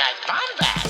Bombad Bombad.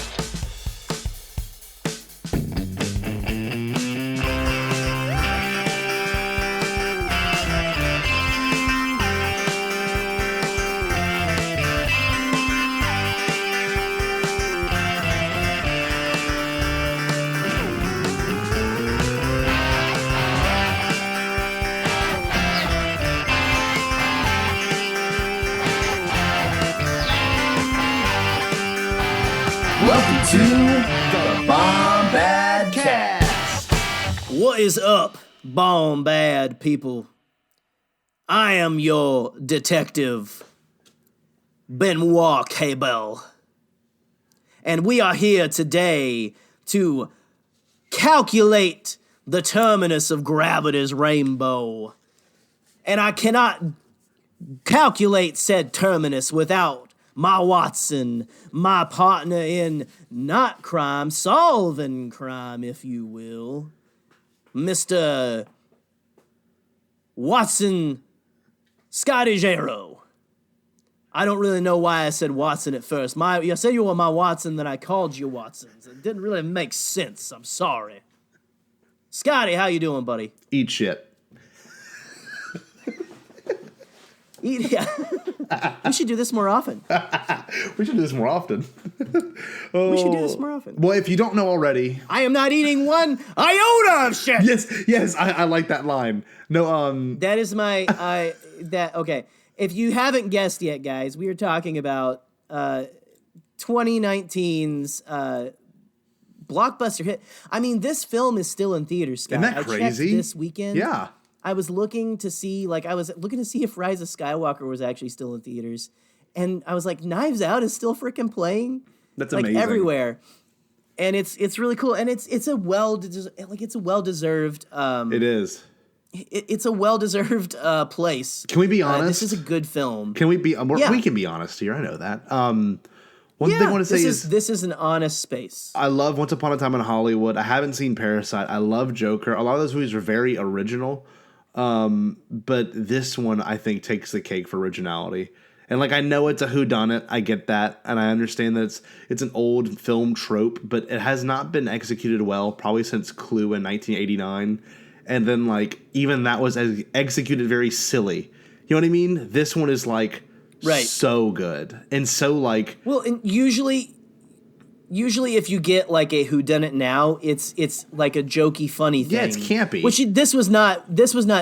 Welcome to the Bombadcast. What is up, Bombad people? I am your detective, Benoit Cable. And we are here today to calculate the terminus of gravity's rainbow. And I cannot calculate said terminus without my Watson, my partner in not crime, solving crime, if you will, Mr. Watson Scarigero. I don't really know why I said Watson at first. You said you were my Watson, then I called you Watson. It didn't really make sense. I'm sorry. Scotty, how you doing, buddy? Eat shit. Yeah. We should do this more often. We should do this more often. We should do this more often. Well, if you don't know already, I am not eating one iota of shit. Yes, I like that line. No, That is my okay. If you haven't guessed yet, guys, we are talking about 2019's blockbuster hit. I mean, this film is still in theaters, Scott. Isn't that crazy? I checked this weekend. Yeah. I was looking to see if Rise of Skywalker was actually still in theaters, and I was like, Knives Out is still freaking playing. That's like amazing. Everywhere, and it's really cool, and it's a well deserved. It is. It's a well-deserved place. Can we be honest? This is a good film. Can we be? Yeah. We can be honest here. I know that. One thing I want to say is this is an honest space. I love Once Upon a Time in Hollywood. I haven't seen Parasite. I love Joker. A lot of those movies are very original. But this one, I think, takes the cake for originality. And, like, I know it's a whodunit. I get that. And I understand that it's an old film trope. But it has not been executed well, probably since Clue in 1989. And then, like, even that was executed very silly. You know what I mean? This one is, like, so good. And so, like... Well, and usually if you get like a whodunit now, it's like a jokey, funny thing. Yeah, it's campy. Which this was not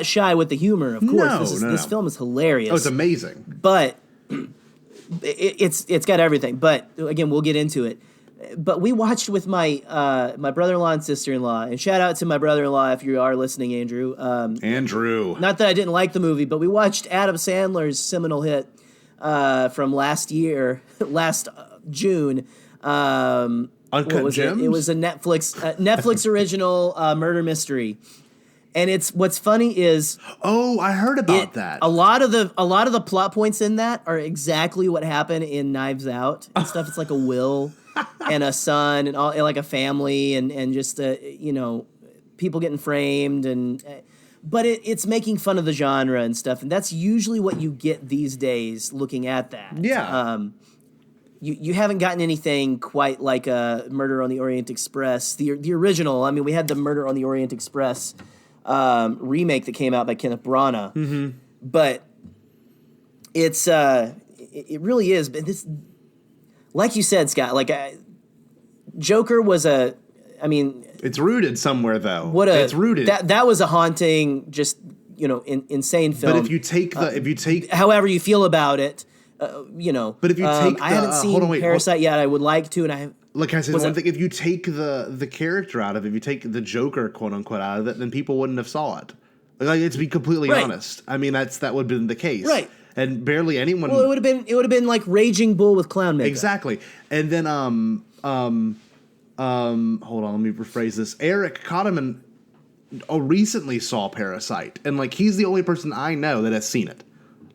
shy with the humor, of course. This film is hilarious. Oh, it's amazing. But it's got everything. But again, we'll get into it. But we watched with my brother-in-law and sister-in-law, and shout out to my brother-in-law if you are listening, Andrew. Andrew. Not that I didn't like the movie, but we watched Adam Sandler's seminal hit from last June. Uncut Gems? It was a Netflix original murder mystery, and what's funny is I heard about that. A lot of the plot points in that are exactly what happened in Knives Out and stuff. It's like a will and a son and all, and like a family and just people getting framed but it's making fun of the genre and stuff, and that's usually what you get these days looking at that. Yeah. You haven't gotten anything quite like a Murder on the Orient Express, the original. I mean, we had the Murder on the Orient Express remake that came out by Kenneth Branagh, but it really is. But this, like you said, Scott, Joker was it's rooted somewhere though. It's rooted. That was a haunting, just insane film. But if you take however you feel about it. But if you take I haven't seen Parasite yet. I would like to, and I like I said one thing. If you take the character out of it, if you take the Joker quote unquote out of it, then people wouldn't have saw it. Like, to be completely honest, I mean that would have been the case, right? And barely anyone. Well, it would have been like Raging Bull with clown makeup. Exactly, and then hold on, let me rephrase this. Eric Cotterman recently saw Parasite, and like he's the only person I know that has seen it.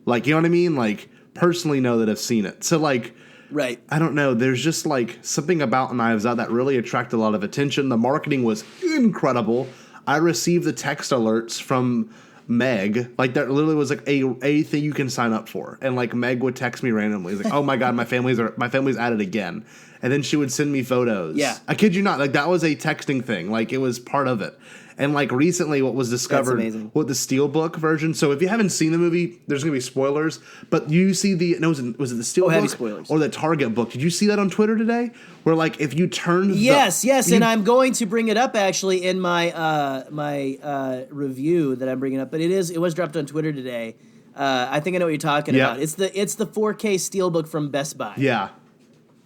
Like, you know what I mean? Like, personally know that I've seen it. So, like, right. I don't know. There's just, like, something about Knives Out that really attracted a lot of attention. The marketing was incredible. I received the text alerts from Meg, like there literally was like a thing you can sign up for, and like Meg would text me randomly, like, "Oh my god, my family's at it again," and then she would send me photos. Yeah, I kid you not, like that was a texting thing, like it was part of it. And like recently, what was discovered, what the Steelbook version. So if you haven't seen the movie, there's gonna be spoilers. But you see was it the Steelbook heavy spoilers. or the Target book? Did you see that on Twitter today? Where like if you turn yes, and I'm going to bring it up actually in my review that I'm bringing up. But it was dropped on Twitter today. I think I know what you're talking about. It's the 4K Steelbook from Best Buy. Yeah.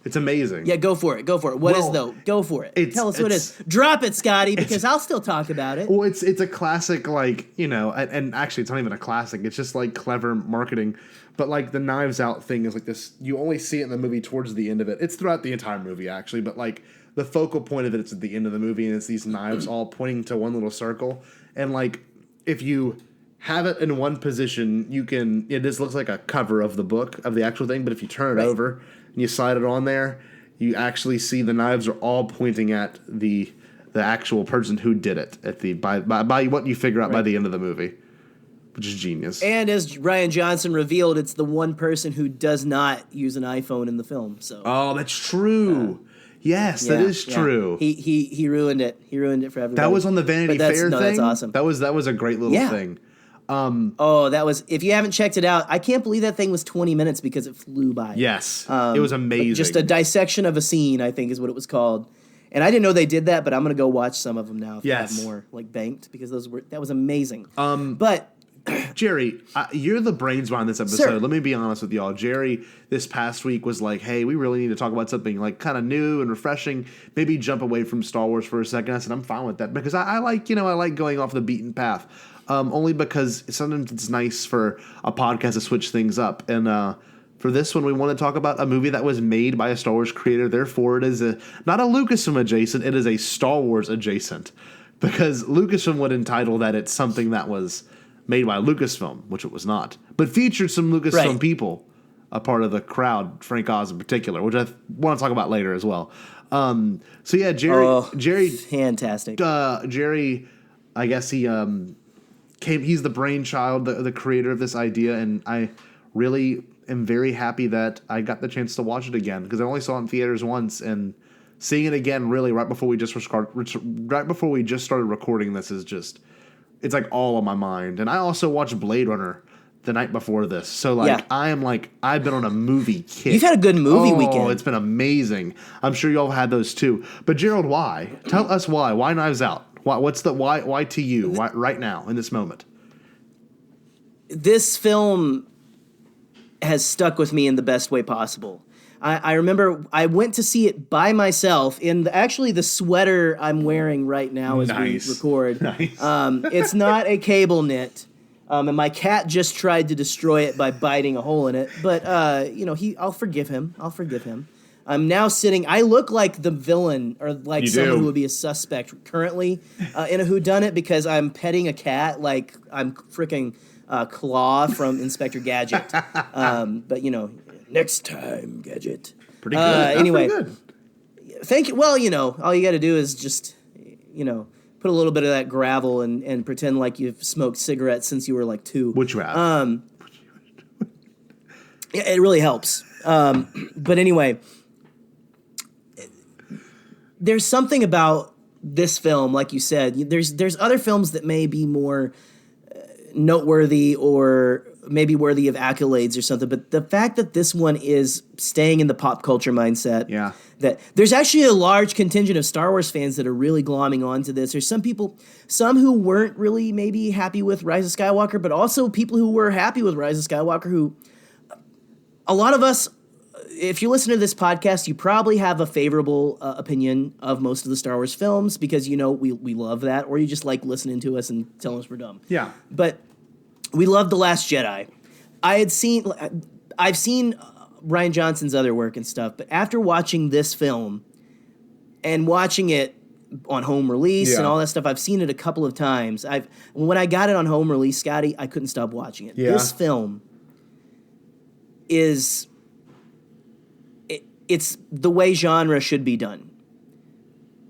It's amazing. Yeah, go for it. What is though? Go for it. Tell us what it is. Drop it, Scotty, because I'll still talk about it. Well, it's a classic, like, you know, and actually it's not even a classic. It's just like clever marketing. But like the Knives Out thing is like this. You only see it in the movie towards the end of it. It's throughout the entire movie actually, but like the focal point of it's at the end of the movie, and it's these knives all pointing to one little circle. And like if you have it in one position, it just looks like a cover of the book of the actual thing. But if you turn it over and you slide it on there, you actually see the knives are all pointing at the actual person who did it at by what you figure out by the end of the movie, which is genius. And as Ryan Johnson revealed, it's the one person who does not use an iPhone in the film. So that's true. Yes, that is true. He ruined it. He ruined it for everybody. That was on the Vanity Fair thing. That's awesome. That was a great little thing. That was, if you haven't checked it out, I can't believe that thing was 20 minutes because it flew by. Yes. It was amazing. Just a dissection of a scene, I think is what it was called. And I didn't know they did that, but I'm going to go watch some of them now if I have more like banked, because that was amazing. But Jerry, you're the brains behind this episode. Sir. Let me be honest with y'all. Jerry, this past week was like, hey, we really need to talk about something like kind of new and refreshing. Maybe jump away from Star Wars for a second. I said, I'm fine with that because I like going off the beaten path. Only because sometimes it's nice for a podcast to switch things up. And for this one, we want to talk about a movie that was made by a Star Wars creator. Therefore, it is not a Lucasfilm adjacent. It is a Star Wars adjacent. Because Lucasfilm would entitle that it's something that was made by Lucasfilm, which it was not. But featured some Lucasfilm people, a part of the crowd, Frank Oz in particular, which I want to talk about later as well. So yeah, Jerry, fantastic. Jerry, I guess he's the brainchild, the creator of this idea, and I really am very happy that I got the chance to watch it again because I only saw it in theaters once, and seeing it again really right before we just started recording this is just, it's like all on my mind. And I also watched Blade Runner the night before this, so I've been on a movie kick. You've had a good movie weekend. It's been amazing. I'm sure y'all had those too. But Gerald, why? Tell us why. Why Knives Out? Why to you right now in this moment? This film has stuck with me in the best way possible. I remember I went to see it by myself in actually the sweater I'm wearing right now as we record. Nice. It's not a cable knit. And my cat just tried to destroy it by biting a hole in it. But I'll forgive him. I'm now sitting. I look like the villain, or like someone who would be a suspect currently in a whodunit, because I'm petting a cat like I'm freaking Claw from Inspector Gadget. But next time, Gadget. Pretty good. Anyway, pretty good. Thank you. Well, all you got to do is just put a little bit of that gravel and pretend like you've smoked cigarettes since you were like 2. Which you have. Yeah, it really helps. But anyway. There's something about this film, like you said. There's other films that may be more noteworthy or maybe worthy of accolades or something, but the fact that this one is staying in the pop culture mindset, that there's actually a large contingent of Star Wars fans that are really glomming onto this. There's some who weren't really maybe happy with Rise of Skywalker, but also people who were happy with Rise of Skywalker, who a lot of us, if you listen to this podcast, you probably have a favorable opinion of most of the Star Wars films because, we love that, or you just like listening to us and telling us we're dumb. Yeah. But we loved The Last Jedi. I've seen Ryan Johnson's other work and stuff, but after watching this film and watching it on home release and all that stuff, I've seen it a couple of times. When I got it on home release, Scotty, I couldn't stop watching it. Yeah. This film is... It's the way genre should be done.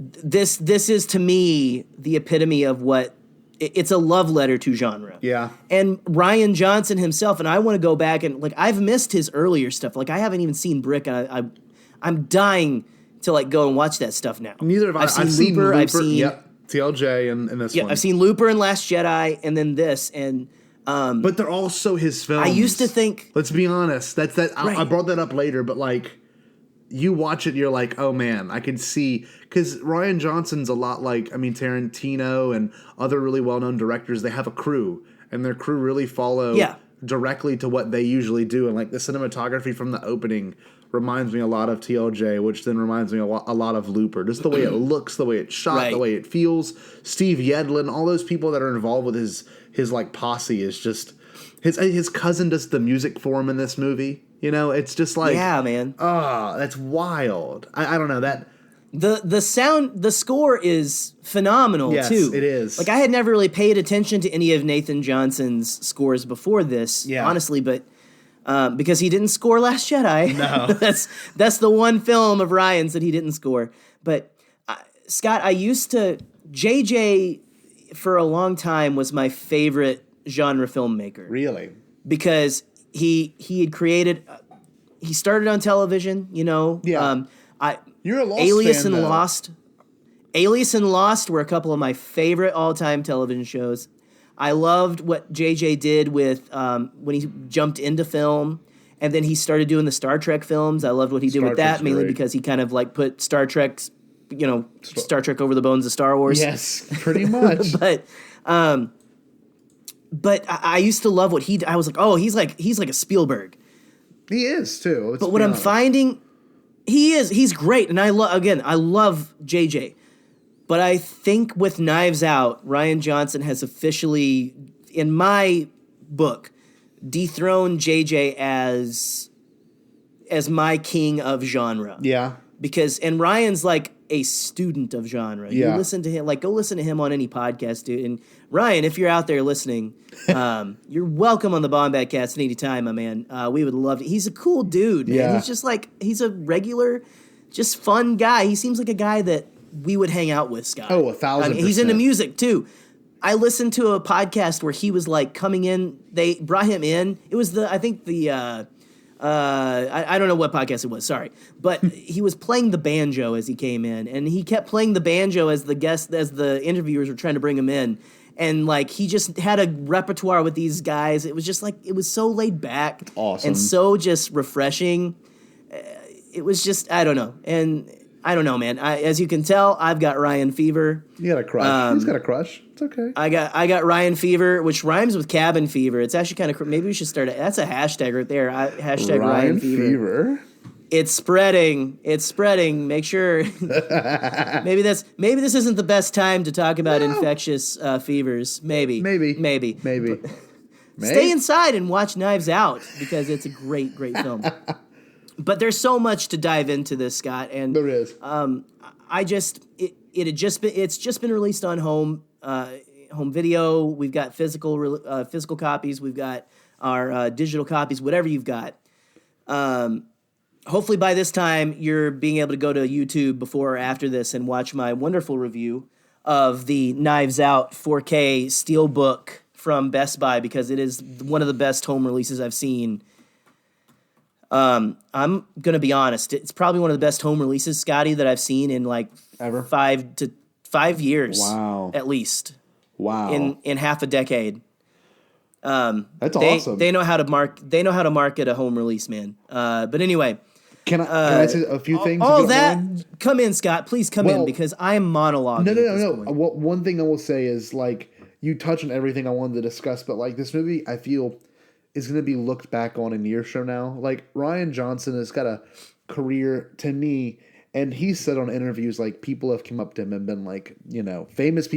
This is, to me, the epitome of what it's a love letter to genre. Yeah. And Ryan Johnson himself, and I want to go back and like I've missed his earlier stuff. Like I haven't even seen Brick, and I'm dying to like go and watch that stuff now. Neither have I. I've seen Looper. I've seen yep, TLJ and this one. I've seen Looper and Last Jedi, and then this and. But they're also his films. I used to think. Let's be honest. That's that. Right. I brought that up later, but like, you watch it, and you're like, oh man, I can see because Ryan Johnson's a lot like Tarantino and other really well-known directors. They have a crew, and their crew really follow directly to what they usually do, and like the cinematography from the opening reminds me a lot of TLJ, which then reminds me a lot of Looper. Just the way it looks, the way it's shot, the way it feels. Steve Yedlin, all those people that are involved with his like posse is just his cousin does the music for him in this movie. You know, it's just like man. That's wild. I don't know that. The score is phenomenal too. It is. Like I had never really paid attention to any of Nathan Johnson's scores before this, honestly, but because he didn't score Last Jedi. No. that's the one film of Ryan's that he didn't score. But Scott, I used to JJ for a long time was my favorite genre filmmaker. Really? Because he had created he started on television, you know. Yeah. You're a Lost Alias fan, and though. Lost. Alias and Lost were a couple of my favorite all-time television shows. I loved what JJ did with when he jumped into film, and then he started doing the Star Trek films. I loved what he did with that, mainly because he kind of like put Star Trek over the bones of Star Wars. Yes, pretty much. But I used to love what he did. I was like, oh, he's like a Spielberg. He is too. But what I'm finding, he's great, and I love JJ. But I think with Knives Out, Ryan Johnson has officially, in my book, dethroned JJ as my king of genre. Yeah. And Ryan's like a student of genre. You listen to him, like go listen to him on any podcast, dude. And Ryan, if you're out there listening, you're welcome on the Bombadcast any time, my man. We would love to. He's a cool dude, man. Yeah. He's just like, he's a regular, just fun guy. He seems like a guy that we would hang out with, Scott. Oh, 1,000%. He's into music too. I listened to a podcast where he was like coming in. They brought him in. It was I don't know what podcast it was. Sorry, but he was playing the banjo as he came in, and he kept playing the banjo as the interviewers were trying to bring him in, and like he just had a repertoire with these guys. It was just like it was so laid back, awesome, and so just refreshing. It was just I don't know, man. As you can tell, I've got Ryan fever. You got a crush. He's got a crush. It's okay. I got Ryan fever, which rhymes with cabin fever. It's actually kind of maybe we should start it. That's a hashtag right there. Hashtag Ryan fever. It's spreading. Make sure. maybe this isn't the best time to talk about infectious fevers. Maybe. Stay inside and watch Knives Out because it's a great film. But there's so much to dive into this, Scott, and there is. It's just been released on home video. We've got physical copies. We've got our digital copies. Whatever you've got. Hopefully by this time you're being able to go to YouTube before or after this and watch my wonderful review of the Knives Out 4K Steelbook from Best Buy because it is one of the best home releases I've seen. I'm gonna be honest. It's probably one of the best home releases, Scotty, that I've seen in like ever 5 years. Wow, at least. Wow, in half a decade. That's awesome. They know how to market a home release, man. But anyway, can I say a few things? All that, come in, Scott. Please come in because I am monologuing. No. One thing I will say is like you touch on everything I wanted to discuss, but like this movie, I feel is going to be looked back on in years from now. Like Ryan Johnson has got a career to me, and he said on interviews like people have come up to him and been like, famous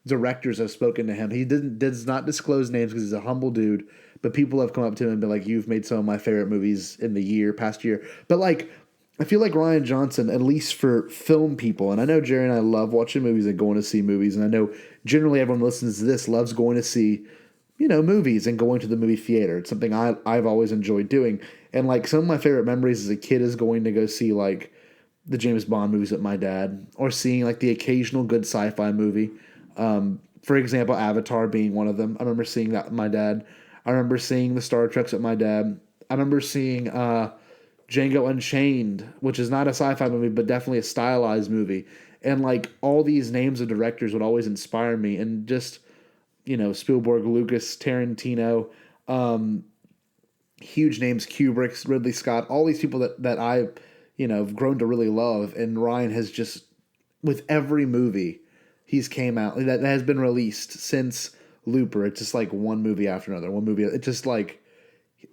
directors have spoken to him. He does not disclose names because he's a humble dude, but people have come up to him and been like, you've made some of my favorite movies in the past year. But like, I feel like Ryan Johnson, at least for film people, and I know Jerry and I love watching movies and going to see movies, and I know generally everyone listens to this loves going to see movies and going to the movie theater. It's something I've always enjoyed doing. And like some of my favorite memories as a kid is going to go see like the James Bond movies with my dad or seeing like the occasional good sci-fi movie. For example, Avatar being one of them. I remember seeing that with my dad. I remember seeing the Star Treks with my dad. I remember seeing Django Unchained, which is not a sci-fi movie, but definitely a stylized movie. And like all these names of directors would always inspire me. And just, Spielberg, Lucas, Tarantino, huge names, Kubrick, Ridley Scott, all these people that I, have grown to really love. And Ryan has just, with every movie he's came out that has been released since Looper, it's just like one movie after another, one movie. It's just like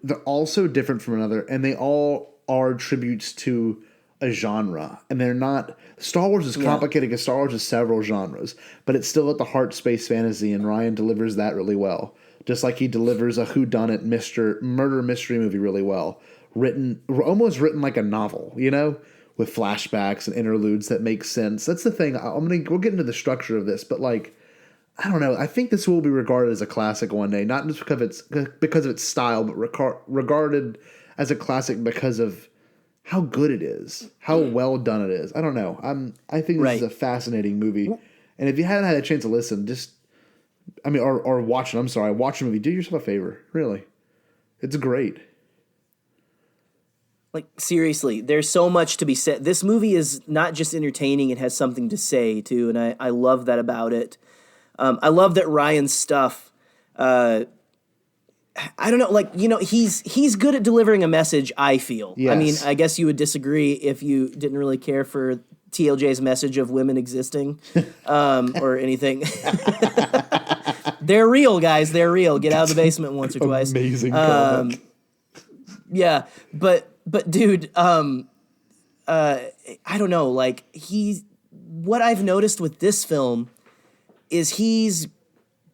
they're all so different from another, and they all are tributes to a genre. And they're not. Star Wars is complicated because Star Wars is several genres, but it's still at the heart space fantasy, and Ryan delivers that really well. Just like he delivers a whodunit murder mystery movie really well, almost written like a novel, with flashbacks and interludes that make sense. That's the thing. We'll get into the structure of this, but like, I don't know. I think this will be regarded as a classic one day, not just because of its style, but regarded as a classic because of how good it is, how well done it is. I don't know. I think this is a fascinating movie, and if you haven't had a chance to listen, or watch it. I'm sorry, watch the movie. Do yourself a favor. Really, it's great. Like, seriously, there's so much to be said. This movie is not just entertaining, it has something to say, too, and I love that about it. I love that Ryan's stuff, I don't know, he's good at delivering a message, I feel. Yes. I mean, I guess you would disagree if you didn't really care for TLJ's message of women existing or anything. They're real, guys. They're real. Get out of the basement once or twice. Amazing comment. Yeah, but dude, I don't know. Like, what I've noticed with this film is he's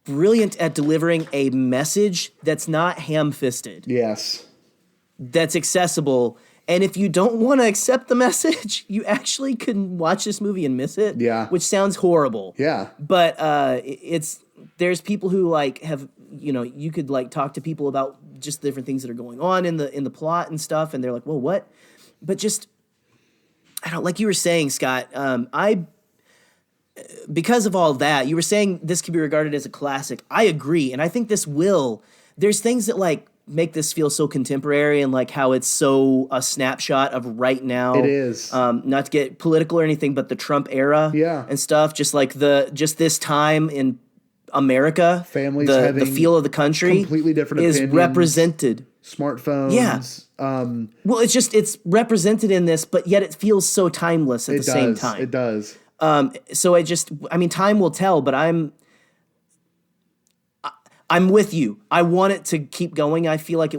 brilliant at delivering a message that's not ham-fisted. Yes. That's accessible. And if you don't want to accept the message, you actually can watch this movie and miss it. Yeah. Which sounds horrible. Yeah. But there's people who like have, you could like talk to people about just different things that are going on in the plot and stuff, and they're like, well, what? But just, I don't, like you were saying, Scott, because of all that, you were saying this could be regarded as a classic. I agree, and I think there's things that like make this feel so contemporary, and like how it's so a snapshot of right now. It is. Not to get political or anything, but the Trump era and stuff, just like this time in America, families the feel of the country completely different is opinions, smartrepresented. Smartphones. Yeah. Well, it's represented in this, but yet it feels so timeless at the same time. It does. So time will tell, but I'm with you. I want it to keep going. I feel like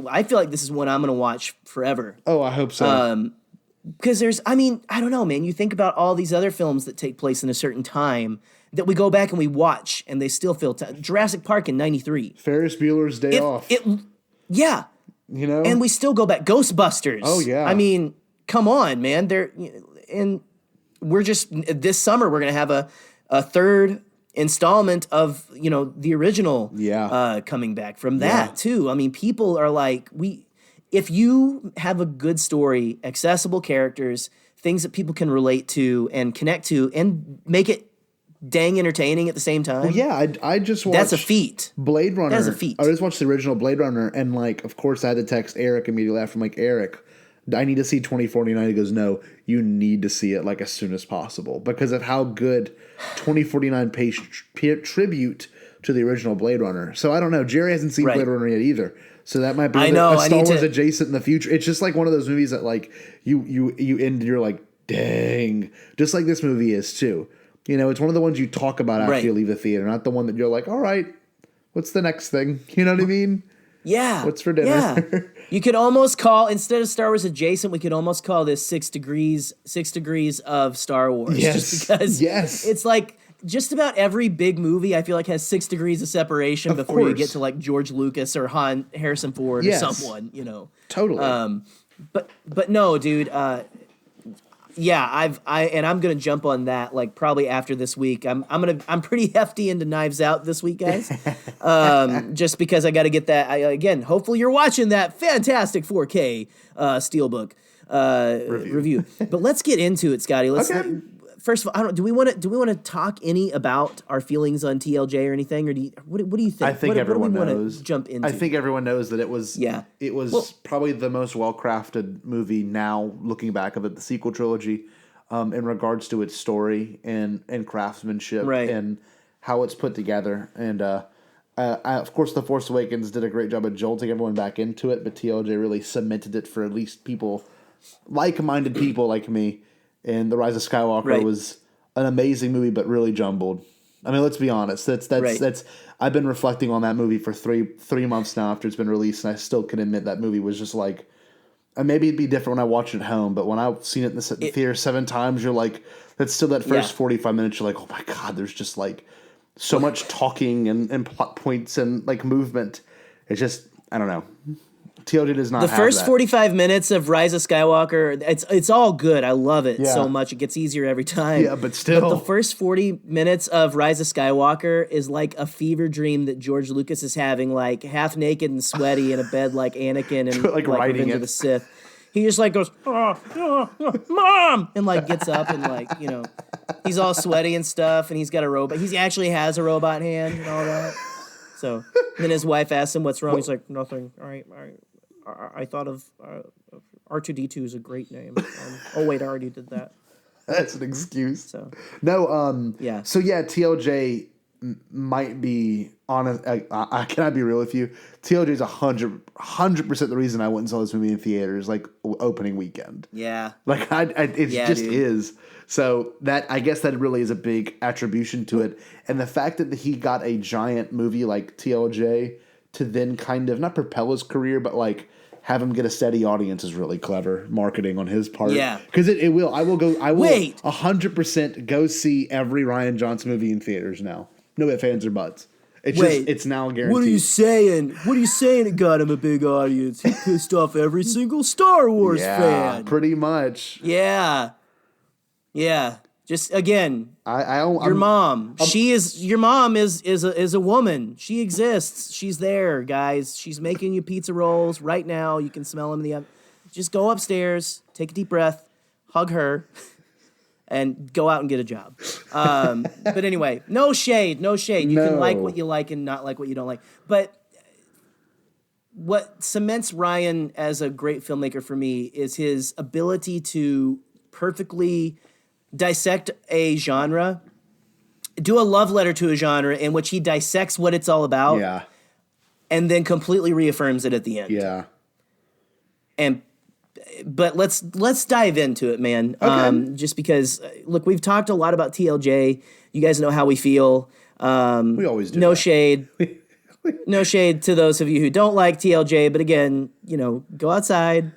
this is one I'm going to watch forever. Oh, I hope so. Because I don't know, man. You think about all these other films that take place in a certain time that we go back and we watch, and they still feel Jurassic Park in '93. Ferris Bueller's Day Off. Yeah. And we still go back. Ghostbusters. Oh, yeah. I mean, come on, man. And we're just, this summer, we're going to have a third installment of, the original coming back from that, too. I mean, people are like, if you have a good story, accessible characters, things that people can relate to and connect to, and make it dang entertaining at the same time. Well, yeah, I just watched that's a feat. Blade Runner. That's a feat. I just watched the original Blade Runner, and like, of course, I had to text Eric immediately after. I'm like, Eric, I need to see 2049. He goes, no, you need to see it like as soon as possible because of how good 2049 pays tribute to the original Blade Runner. So I don't know. Jerry hasn't seen Blade Runner yet either. So that might be a Star Wars adjacent in the future. It's just like one of those movies that like you end, you're like, dang, just like this movie is too. It's one of the ones you talk about after you leave the theater, not the one that you're like, all right, what's the next thing? You know what I mean? Yeah. What's for dinner? Yeah. You could almost call, instead of Star Wars adjacent, we could almost call this 6 degrees of Star Wars. Yes. Just because it's like just about every big movie I feel like has 6 degrees of separation before you get to like George Lucas or Harrison Ford or someone, Totally. But no, dude, I'm gonna jump on that like probably after this week. I'm pretty hefty into Knives Out this week, guys. Just because I got to get that. Again, hopefully you're watching that fantastic 4K Steelbook review. But let's get into it, Scotty. first of all, I don't. Do we want to talk any about our feelings on TLJ or anything, or what do you think? I think everyone what do we knows. wanna jump into? I think everyone knows that it was. Yeah. It was probably the most well crafted movie now, looking back of it, the sequel trilogy, in regards to its story and craftsmanship and how it's put together. And of course, The Force Awakens did a great job of jolting everyone back into it, but TLJ really cemented it for at least people, like-minded people like me. And The Rise of Skywalker was an amazing movie, but really jumbled. I mean, let's be honest. That's. I've been reflecting on that movie for three months now after it's been released, and I still can admit that movie was just like. And maybe it'd be different when I watch it at home, but when I've seen it in the theater 7 times, you're like, that's still that first 45 minutes. You're like, oh my god, there's just like so much talking and plot points and like movement. It's just, I don't know. TLJ does not. The have first that. 45 minutes of Rise of Skywalker, it's all good. I love it so much. It gets easier every time. Yeah, but still, the first 40 minutes of Rise of Skywalker is like a fever dream that George Lucas is having, like half naked and sweaty in a bed like Anakin and like writing Revenge it. of the Sith. He just like goes, Mom, and like gets up and like, you know, he's all sweaty and stuff, and he's got a robot. He actually has a robot hand and all that. So and then his wife asks him what's wrong. He's like, nothing. All right. I thought of R2D2 is a great name. Oh wait, I already did that. That's an excuse. So no, yeah. So yeah, TLJ might be honest. I cannot be real with you. TLJ is 100% the reason I went and saw this movie in theaters, like opening weekend. Yeah. Like it just dude. is. So that, I guess that really is a big attribution to it, and the fact that he got a giant movie like TLJ to then kind of not propel his career, but like have him get a steady audience is really clever marketing on his part. Yeah. Because it will. I will 100% go see every Rian Johnson movie in theaters now. No ifs, ands, or buts. It's now guaranteed. What are you saying? What are you saying? It got him a big audience. He pissed off every single Star Wars fan. Pretty much. Yeah. Just again, your mom. Your mom is a woman. She exists. She's there, guys. She's making you pizza rolls right now. You can smell them in the oven. Just go upstairs, take a deep breath, hug her, and go out and get a job. But anyway, no shade. You can like what you like and not like what you don't like. But what cements Ryan as a great filmmaker for me is his ability to perfectly dissect a genre, do a love letter to a genre in which he dissects what it's all about, and then completely reaffirms it at the end. Yeah. But let's dive into it, man. Okay. Just because, look, we've talked a lot about TLJ. You guys know how we feel. We always do. No shade. No shade to those of you who don't like TLJ, but again, you know, go outside,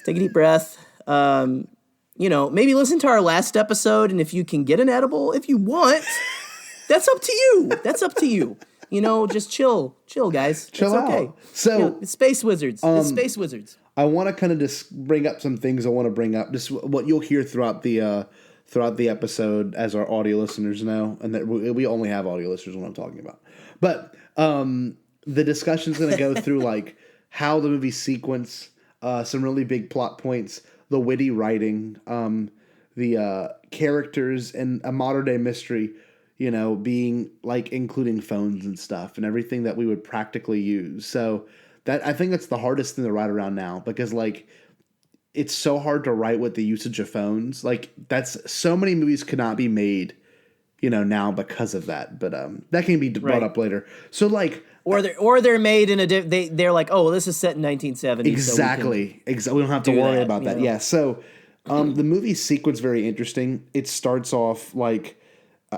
take a deep breath. You know, maybe listen to our last episode, and if you can get an edible, if you want, that's up to you. You know, just chill, guys. Chill it's okay. out. So, you know, it's Space Wizards. It's Space Wizards. I want to kind of just bring up some things I want to bring up. Just what you'll hear throughout the episode, as our audio listeners know, and that we only have audio listeners when I'm talking about. But the discussion's going to go through like how the movie sequence, some really big plot points, the witty writing, the characters, and a modern day mystery, you know, being like including phones and stuff and everything that we would practically use. So that, I think that's the hardest thing to write around now, because like it's so hard to write with the usage of phones. Like that's, so many movies could not be made, you know, now because of that. But that can be brought up later. So like, or they're made in they're like, oh, well, this is set in 1970. Exactly. We don't have to worry about that. Yeah. So the movie sequence very interesting. It starts off like,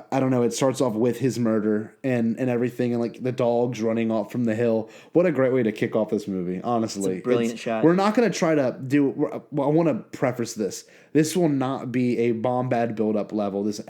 I don't know. It starts off with his murder and everything, and like the dogs running off from the hill. What a great way to kick off this movie! Honestly, it's a brilliant shot. We're not going to try to do. Well, I want to preface this. This will not be a Bombad buildup level. This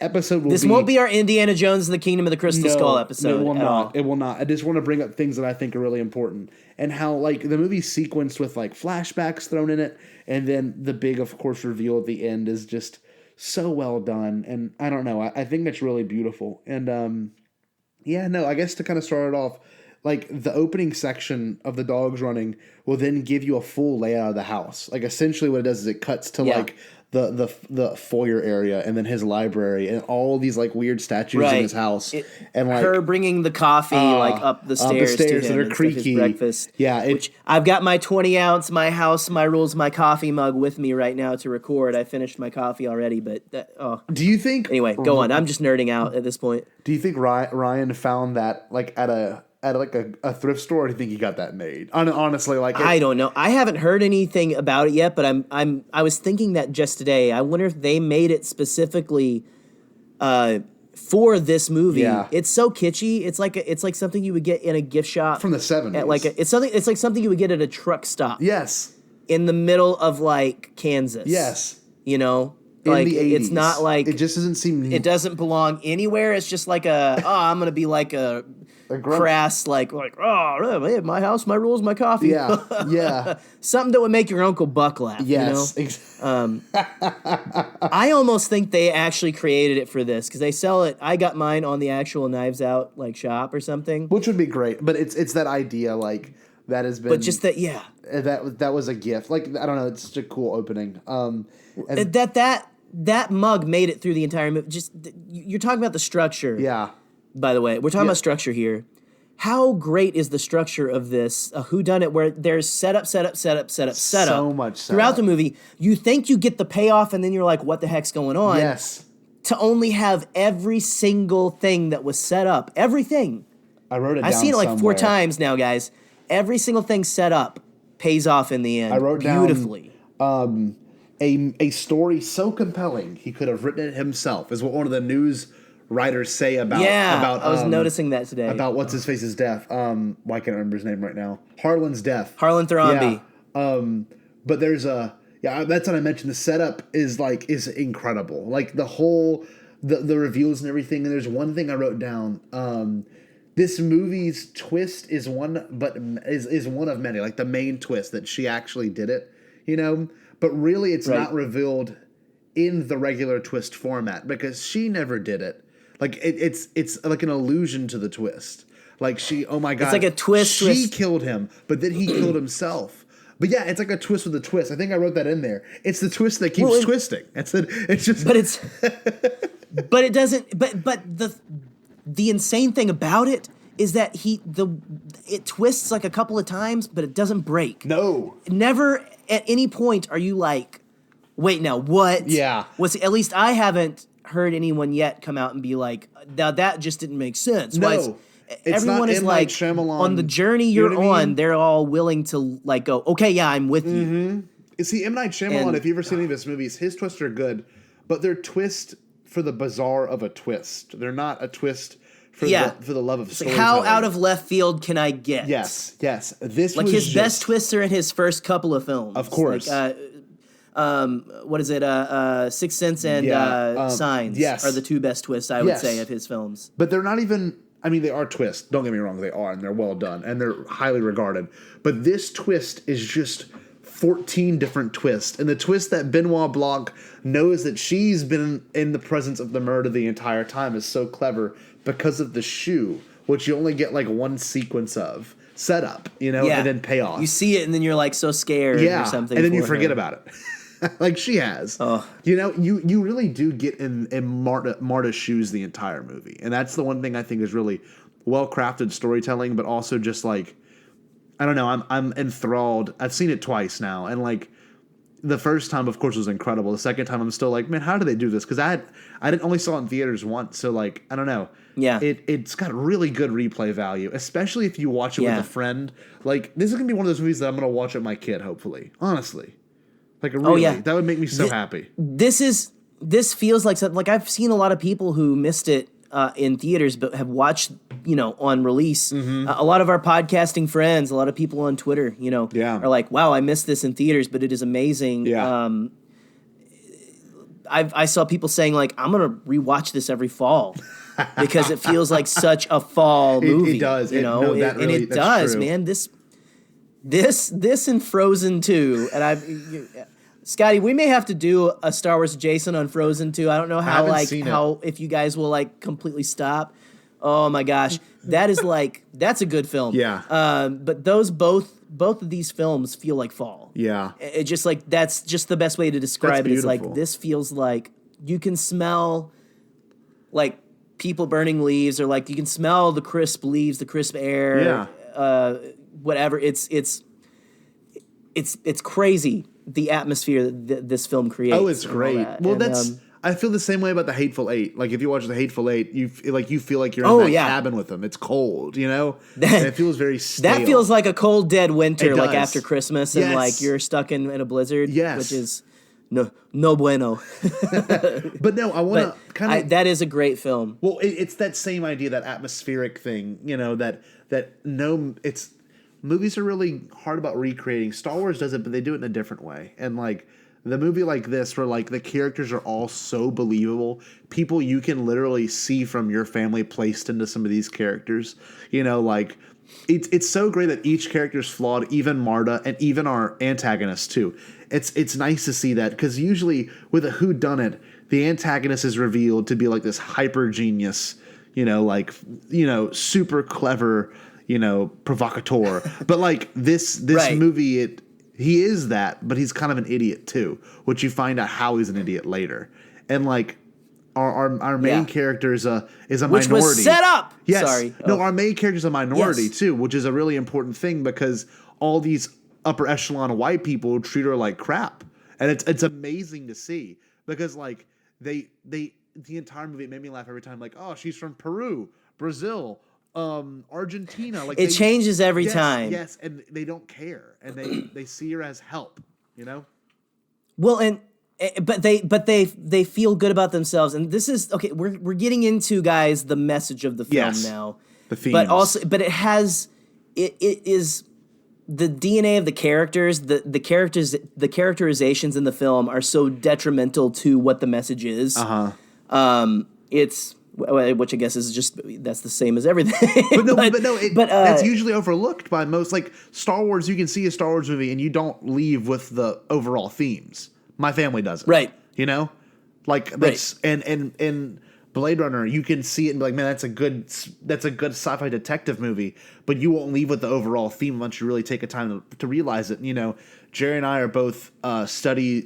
episode will. This won't be our Indiana Jones and the Kingdom of the Crystal Skull episode. No, it will not. All. It will not. I just want to bring up things that I think are really important, and how like the movie sequenced with like flashbacks thrown in it, and then the big, of course, reveal at the end is just so well done. And I don't know, I think it's really beautiful. And I guess to kind of start it off, like the opening section of the dogs running will then give you a full layout of the house. Like essentially what it does is it cuts to like the foyer area and then his library and all these like weird statues in his house. And like her bringing the coffee like up the stairs to him that are creaky. His breakfast. Yeah. Which I've got my 20-ounce, my house, my rules, my coffee mug with me right now to record. I finished my coffee already, but do you think anyway, go on. I'm just nerding out at this point. Do you think Ryan found that like at a thrift store, or do you think he got that made? Honestly, like I don't know. I haven't heard anything about it yet, but I was thinking that just today. I wonder if they made it specifically for this movie. Yeah. It's so kitschy. It's like something you would get in a gift shop from the 70s. It's like something you would get at a truck stop. Yes. In the middle of like Kansas. Yes. You know? In like the 80s. It's not like it just doesn't seem it doesn't belong anywhere. It's just like I'm gonna be like a crass like hey, my house, my rules, my coffee. Yeah. Something that would make your Uncle Buck laugh. Yes. You know? I almost think they actually created it for this because they sell it. I got mine on the actual Knives Out like shop or something, which would be great. But it's that idea like that has been. But just that, that was a gift. Like I don't know, it's such a cool opening. That mug made it through the entire movie. Just you're talking about the structure. Yeah. By the way, we're talking about structure here. How great is the structure of this whodunit where there's setup. So much setup. Throughout the movie, you think you get the payoff and then you're like, what the heck's going on? Yes. To only have every single thing that was set up. Everything. I wrote it down I've seen it like somewhere. 4 times now, guys. Every single thing set up pays off in the end. I wrote beautifully. Down a story so compelling he could have written it himself is what one of the news writers say about I was noticing that today about what's his face's death. Why can't I remember his name right now? Harlan's death. Harlan Thrombey. Yeah. But there's that's what I mentioned. The setup is incredible. Like the whole the reveals and everything. And there's one thing I wrote down. This movie's twist is one, but is one of many. Like the main twist that she actually did it, you know. But really, it's not revealed in the regular twist format because she never did it. Like it's like an allusion to the twist. Like oh my god, it's like a twist. She killed him, but then he killed himself. But yeah, it's like a twist with a twist. I think I wrote that in there. It's the twist that keeps twisting. It's just. But it's. But it doesn't. But the insane thing about it is that it twists like a couple of times, but it doesn't break. No. Never at any point are you like, wait, now what? Yeah. At least I haven't heard anyone yet come out and be like, now that just didn't make sense. No. Everyone is like, on the journey you're on, they're all willing to like go, okay, yeah, I'm with you. You see, M. Night Shyamalan, if you've ever seen any of his movies, his twists are good, but they're twists for the bizarre of a twist. They're not a twist for the love of storytelling. How out of left field can I get? Yes. This like was his best twists are in his first couple of films. Of course. Like, what is it? Sixth Sense and Signs are the 2 best twists I would say of his films. But they're not even. I mean, they are twists. Don't get me wrong, they are, and they're well done, and they're highly regarded. But this twist is just 14 different twists, and the twist that Benoit Blanc knows that she's been in the presence of the murder the entire time is so clever because of the shoe, which you only get like one sequence of setup, and then payoff. You see it, and then you're like so scared or something, and then you forget about it. Like she has. Oh. You really do get in Marta's shoes the entire movie. And that's the one thing I think is really well-crafted storytelling, but also just like, I don't know, I'm enthralled. I've seen it twice now. And like the first time, of course, was incredible. The second time, I'm still like, man, how did they do this? Because I didn't only saw it in theaters once. So like, I don't know. Yeah. It's got really good replay value, especially if you watch it with a friend. Like, this is going to be one of those movies that I'm going to watch with my kid, hopefully. Honestly. Like, really, that would make me so happy. This feels like something, like I've seen a lot of people who missed it in theaters, but have watched, on release. Mm-hmm. A lot of our podcasting friends, a lot of people on Twitter, are like, wow, I missed this in theaters, but it is amazing. Yeah. I saw people saying like, I'm going to rewatch this every fall because it feels like such a fall movie. It does. It does, true. Man. This and Frozen 2, and Scotty, we may have to do a Star Wars Jason on Frozen 2. I don't know how if you guys will like completely stop, Oh my gosh, that's a good film. Yeah. But those both of these films feel like fall. Yeah. It just like that's just the best way to describe it. It's like this feels like you can smell like people burning leaves, or like you can smell the crisp leaves, the crisp air. Yeah. Whatever. It's crazy the atmosphere that this film creates. Oh, it's great. Well, I feel the same way about The Hateful Eight. Like if you watch The Hateful Eight, you feel like you're in that cabin with them. It's cold, you know. And it feels very stale. That feels like a cold, dead winter, like after Christmas, and yes. like you're stuck in a blizzard. Yes. Which is no bueno. But no, I want to kind of. That is a great film. Well, it's that same idea, that atmospheric thing, you know. It's movies are really hard about recreating. Star Wars does it, but they do it in a different way, and like. The movie like this, where like the characters are all so believable, people you can literally see from your family placed into some of these characters. You know, like it's so great that each character is flawed, even Marta and even our antagonists too. It's nice to see that, because usually with a whodunit, the antagonist is revealed to be like this hyper genius, super clever, provocateur. But like this right. movie, he is that, but he's kind of an idiot too, which you find out how he's an idiot later. And like our main character is a minority. Which was set up. Yes. Sorry. No, our main character is a minority too, which is a really important thing, because all these upper echelon white people treat her like crap. And it's amazing to see, because like the entire movie, it made me laugh every time. Like, oh, she's from Peru, Brazil, Argentina. Like it changes every time. Yes, and they don't care, and they see her as help. Well, but they feel good about themselves, and this is okay. We're getting into, guys, the message of the film now. The themes. But it is the DNA of the characters. The characterizations in the film are so detrimental to what the message is. Which I guess is that's the same as everything. But that's usually overlooked by most. Like Star Wars, you can see a Star Wars movie and you don't leave with the overall themes. My family doesn't. Right. Like that's right. and Blade Runner, you can see it and be like, man, that's a good sci-fi detective movie, but you won't leave with the overall theme once you really take a time to realize it. Jerry and I are both study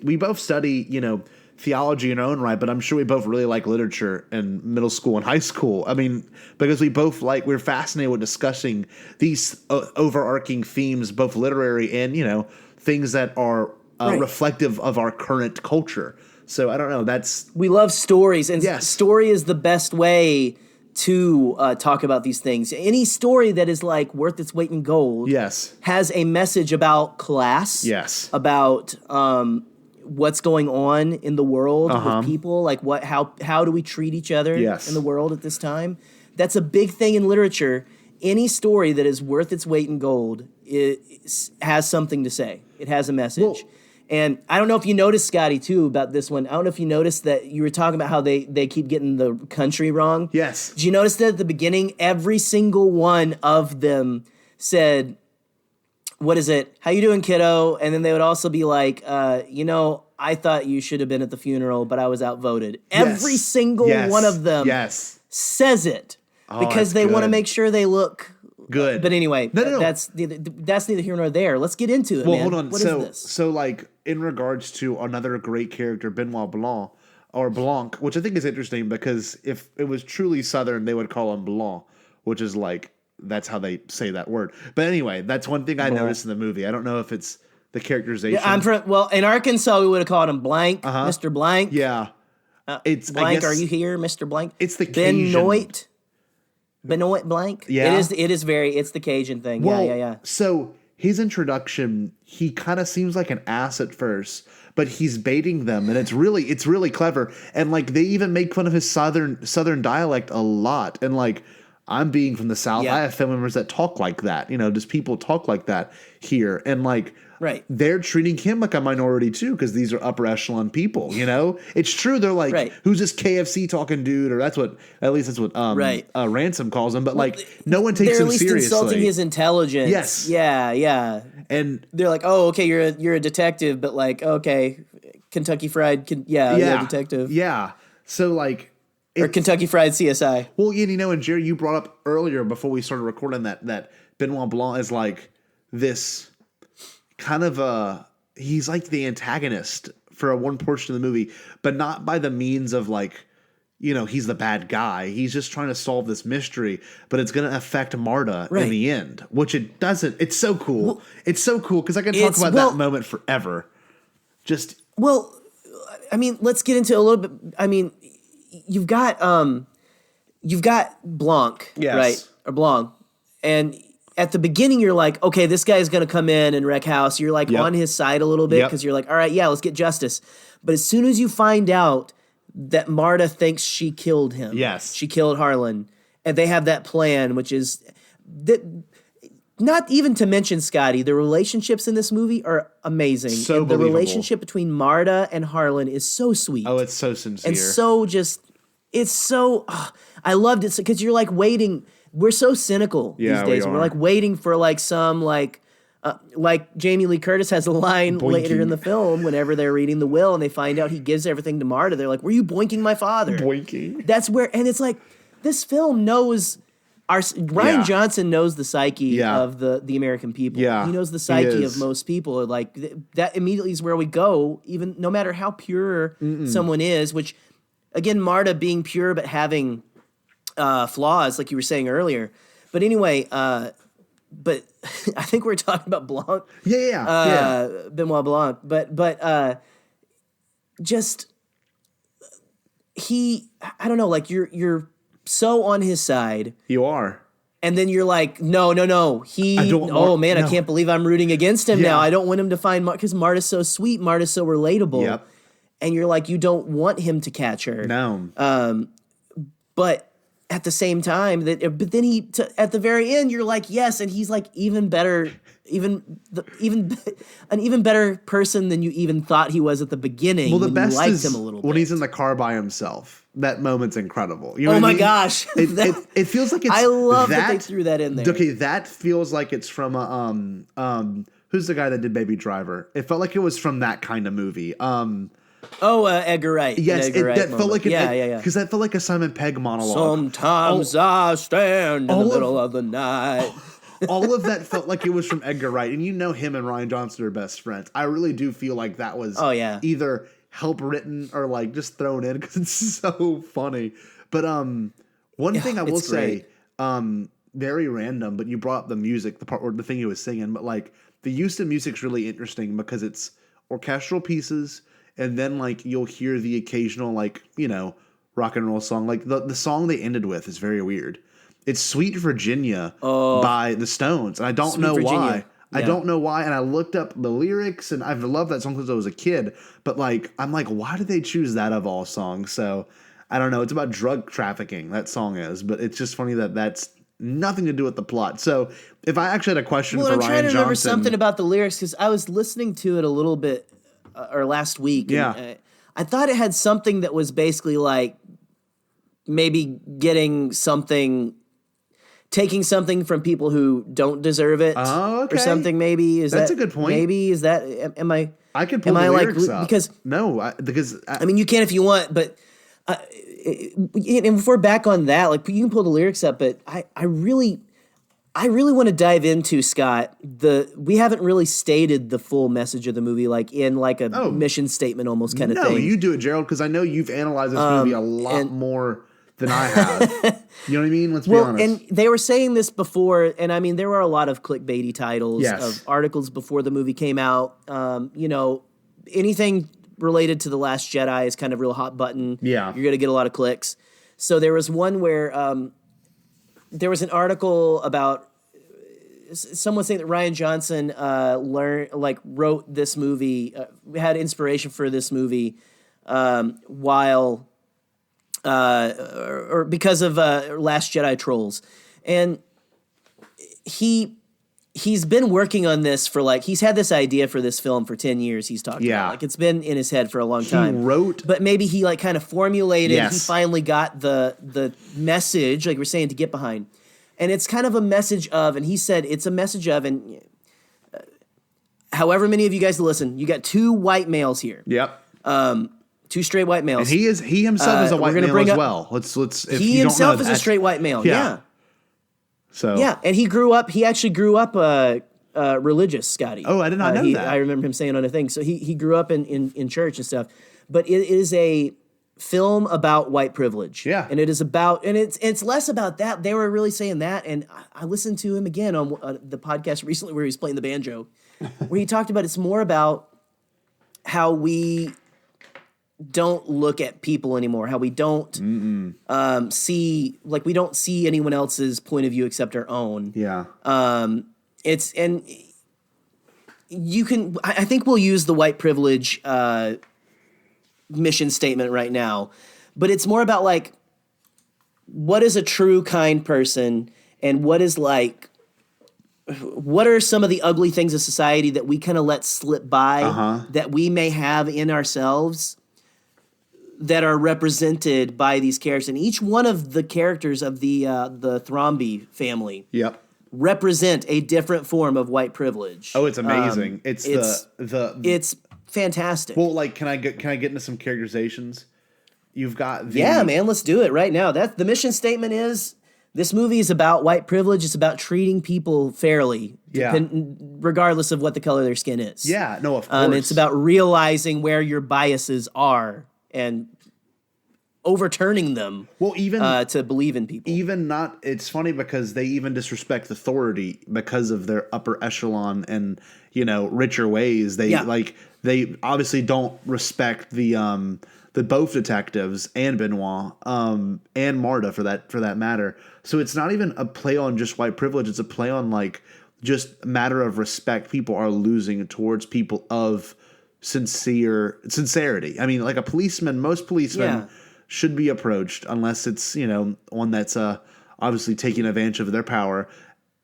theology in our own right, but I'm sure we both really like literature in middle school and high school. I mean, because we're fascinated with discussing these overarching themes, both literary and, things that are reflective of our current culture. So I don't know, we love stories, and story is the best way to talk about these things. Any story that is like worth its weight in gold has a message about class, about what's going on in the world with people, like how do we treat each other in the world at this time. That's a big thing in literature. Any story that is worth its weight in gold has something to say. It has a message. Well, and I don't know if you noticed, Scotty, too, about this one. I don't know if you noticed that you were talking about how they keep getting the country wrong. Yes. Did you notice that at the beginning, every single one of them said, what is it? How you doing, kiddo? And then they would also be like, I thought you should have been at the funeral, but I was outvoted. Yes. Every single one of them says it because they want to make sure they look good. But anyway, no. That's neither here nor there. Let's get into it, man. Hold on. What is this? So, like, in regards to another great character, Benoit Blanc, which I think is interesting, because if it was truly Southern, they would call him Blanc, which is like, that's how they say that word. But anyway, that's one thing I noticed in the movie. I don't know if it's the characterization. Yeah, in Arkansas, we would have called him Blank, Mr. Blank. Yeah. It's Blank, are you here, Mr. Blank? It's the Cajun. Benoit Blanc? Yeah. It's the Cajun thing. Well, yeah. So his introduction, he kind of seems like an ass at first, but he's baiting them, and it's really clever. And like they even make fun of his southern dialect a lot. And like, I'm being from the South. I have family members that talk like that. Just people talk like that here. And like, they're treating him like a minority too, because these are upper echelon people. It's true. They're like, who's this KFC talking dude? Or that's what Ransom calls him. But like, no one takes him seriously. They're at least insulting his intelligence. Yes. Yeah. And they're like, oh, okay, you're a detective, but like, okay, Kentucky Fried, detective. Yeah. So like, Or Kentucky Fried CSI. Well, and Jerry, you brought up earlier before we started recording that Benoit Blanc is like this kind of he's like the antagonist for one portion of the movie, but not by the means of like, he's the bad guy. He's just trying to solve this mystery, but it's going to affect Marta in the end, which it doesn't. It's so cool. Well, it's so cool because I can talk about that moment forever. Let's get into a little bit. I mean, you've got Blanc, yes. right? Or Blanc. And at the beginning, you're like, okay, this guy's going to come in and wreck house. You're like on his side a little bit because you're like, all right, yeah, let's get justice. But as soon as you find out that Marta thinks she killed him, she killed Harlan, and they have that plan, which is that. Not even to mention, Scotty, the relationships in this movie are amazing. So and the relationship between Marta and Harlan is so sweet. Oh, it's so sincere. And so I loved it because you're like waiting. We're so cynical these days. We're like waiting for like some like Jamie Lee Curtis has a line later in the film whenever they're reading the will and they find out he gives everything to Marta. They're like, were you boinking my father? Boinking. That's where, and it's like, this film knows... Ryan Johnson knows the psyche of the American people. Yeah, he knows the psyche of most people. Like that immediately is where we go. Even no matter how pure someone is, which again, Marta being pure but having flaws, like you were saying earlier. But anyway, but I think we're talking about Blanc. Benoit Blanc. But just I don't know. Like you're so on his side. You are. And then you're like, no. I can't believe I'm rooting against him now. I don't want him to find because Marta's so sweet. Marta's so relatable. Yep. And you're like, you don't want him to catch her. No. But at the same time, at the very end, you're like, yes. And he's like even better, an even better person than you even thought he was at the beginning. Well, the best you liked is him a little when bit. He's in the car by himself. That moment's incredible. You know oh what my I mean? Gosh! It feels like it's. I love that they threw that in there. Okay, that feels like it's from who's the guy that did Baby Driver? It felt like it was from that kind of movie. Edgar Wright. Yes, That felt like because that felt like a Simon Pegg monologue. Sometimes I stand in the middle of the night. All of that felt like it was from Edgar Wright, and him and Ryan Johnson are best friends. I really do feel like that was either help written or like just thrown in because it's so funny. But one thing I will say, very random, but you brought up the music, the part or the thing he was singing, but like the use of music's really interesting because it's orchestral pieces, and then like you'll hear the occasional like rock and roll song. Like the song they ended with is very weird. It's Sweet Virginia by the Stones, and I don't know why. I don't know why, and I looked up the lyrics, and I've loved that song since I was a kid. But like, I'm like, why did they choose that of all songs? So I don't know. It's about drug trafficking. That song is, but it's just funny that that's nothing to do with the plot. So if I actually had a question for Ryan Johnson, I'm trying to remember something about the lyrics because I was listening to it a little bit or last week. Yeah, I thought it had something that was basically like maybe getting something. Taking something from people who don't deserve it, or something. Maybe that's a good point. Maybe is that? Am I? I could pull the lyrics up because I mean you can if you want, but and if we're back on that, like you can pull the lyrics up. But I really want to dive into Scott. We haven't really stated the full message of the movie, like in like a mission statement almost kind of thing. No, you do it, Gerald, because I know you've analyzed this movie a lot more than I have. You know what I mean? Let's be honest. And they were saying this before, and I mean, there were a lot of clickbaity titles of articles before the movie came out. Anything related to The Last Jedi is kind of real hot button. Yeah. You're going to get a lot of clicks. So there was one where there was an article about someone saying that Ryan Johnson wrote this movie, had inspiration for this movie while... or because of Last Jedi trolls, and he's been working on this for he's had this idea for this film for 10 years. He's talking about it's been in his head for a long time. He wrote, but maybe he kind of formulated. He finally got the message, like we're saying, to get behind, and it's kind of a message of. And he said it's a message of, and however many of you guys listen, you got two white males here. Yep. 2 straight white males. And he himself is a white male as well. Let's if he you himself don't know is a straight white male. Yeah. So yeah, and he actually grew up religious, Scotty. Oh, I did not know that. I remember him saying on a thing. So he grew up in church and stuff. But it is a film about white privilege. Yeah. And it's less about that. They were really saying that. And I listened to him again on the podcast recently where he was playing the banjo, where he talked about it's more about how we don't look at people anymore, how we don't see, like, we don't see anyone else's point of view except our own. Yeah. I think we'll use the white privilege mission statement right now, but it's more about like, what is a true kind person, and what are some of the ugly things of society that we kind of let slip by that we may have in ourselves that are represented by these characters. And each one of the characters of the Thromby family represent a different form of white privilege. Oh, it's amazing. It's fantastic. Well, like, can I get into some characterizations? You've got yeah, man, let's do it right now. That's the mission statement. Is this movie is about white privilege. It's about treating people fairly, regardless of what the color of their skin is. Yeah, no, of course. It's about realizing where your biases are and overturning them. Well, even to believe in people. It's funny because they even disrespect authority because of their upper echelon and richer ways. They obviously don't respect the both detectives and Benoit and Marta for that matter. So it's not even a play on just white privilege. It's a play on like just a matter of respect people are losing towards people of sincerity. I mean, like most policemen should be approached, unless it's one that's obviously taking advantage of their power,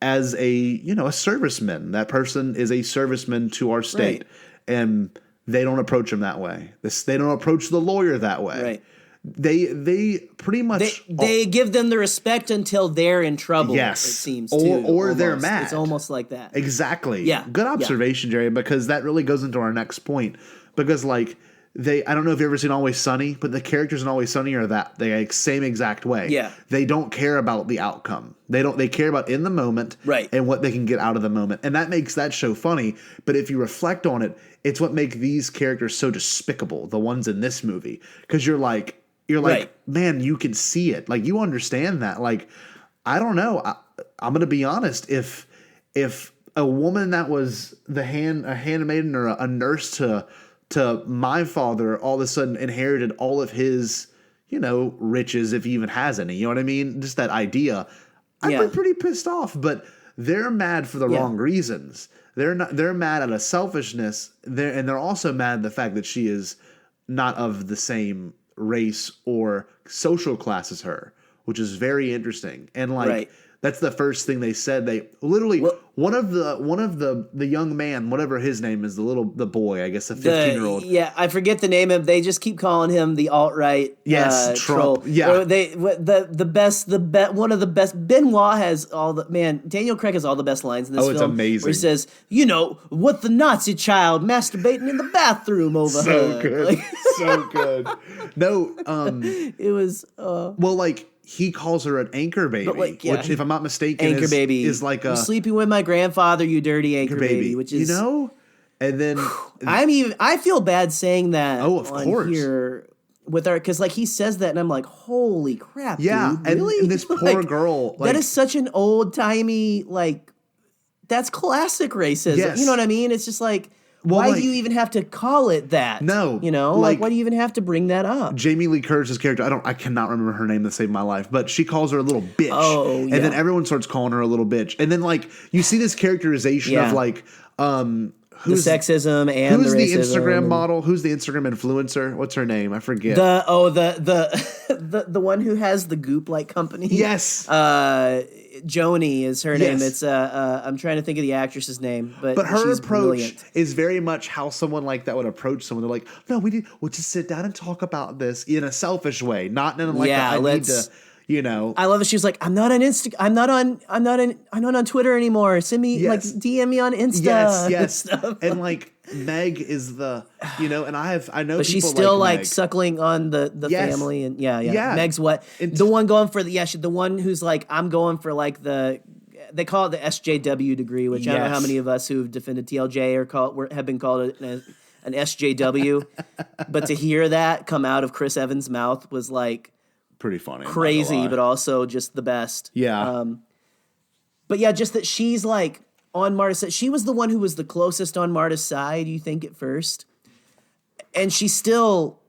as a serviceman. That person is a serviceman to our state, and they don't approach him that way. They don't approach the lawyer that way. Right. They pretty much they give them the respect until they're in trouble. Yes, it seems, or they're mad. It's almost like that. Exactly. Yeah. Good observation, Jerry, because that really goes into our next point. Because like I don't know if you've ever seen Always Sunny, but the characters in Always Sunny are the same exact way. Yeah. They don't care about the outcome. They care about in the moment, right, and what they can get out of the moment. And that makes that show funny. But if you reflect on it, it's what makes these characters so despicable, the ones in this movie. Because you're like, right, man, you can see it. Like, you understand that. Like, I don't know. I'm going to be honest. If a woman that was a handmaiden or a nurse to my father all of a sudden inherited all of his, riches, if he even has any, you know what I mean? Just that idea. I'd be pretty pissed off, but they're mad for the wrong reasons. They're mad out of selfishness. They're also mad at the fact that she is not of the same race or social class as her, which is very interesting. And that's the first thing they said. They literally one of the young man, whatever his name is, the boy, I guess, the 15-year-old. Yeah, I forget the name of. They just keep calling him the alt-right. Yes, Trump. Troll. Yeah, one of the best. Benoit has all the Daniel Craig has all the best lines in this film. Oh, it's amazing. Where he says, what the Nazi child masturbating in the bathroom over so her. good, so good. No, it was well, like. He calls her an anchor baby, which, if I'm not mistaken, is like "You're sleeping with my grandfather, you dirty anchor baby," which is and then I feel bad saying that. Oh, of course. Here with our, because he says that, and I'm like, holy crap, dude, really? And this poor girl, that is such an old timey that's classic racism. Yes. You know what I mean? It's just like. Why do you even have to call it that? No. Why do you even have to bring that up? Jamie Lee Curtis's character, I cannot remember her name to save my life, but she calls her a little bitch. Oh, yeah. And then everyone starts calling her a little bitch. And then you see this characterization of who's the sexism and who's the Instagram model? Who's the Instagram influencer? What's her name? I forget. The one who has the Goop company. Yes. Joni is her name. It's I'm trying to think of the actress's name, but her she's approach brilliant. is very much how someone like that would approach someone. They're like, no, we'll just sit down and talk about this in a selfish way, not in I need to. I love it. She was like, I'm not on I'm not on Twitter anymore. Send me DM me on Insta. Yes. And Meg is the, and I know but she's people still like like Meg. suckling on the Yes. family, and yeah. Yeah. Meg's what? The one going for the one who's like, I'm going for like they call it the SJW degree, which I don't know how Yes. many of us who've defended TLJ have been called an SJW. But to hear that come out of Chris Evans' mouth was like Pretty funny. crazy, but also just the best. Yeah. But yeah, just that she's like on Marta's side. She was the one who was the closest on Marta's side, you think, at first. And she's still,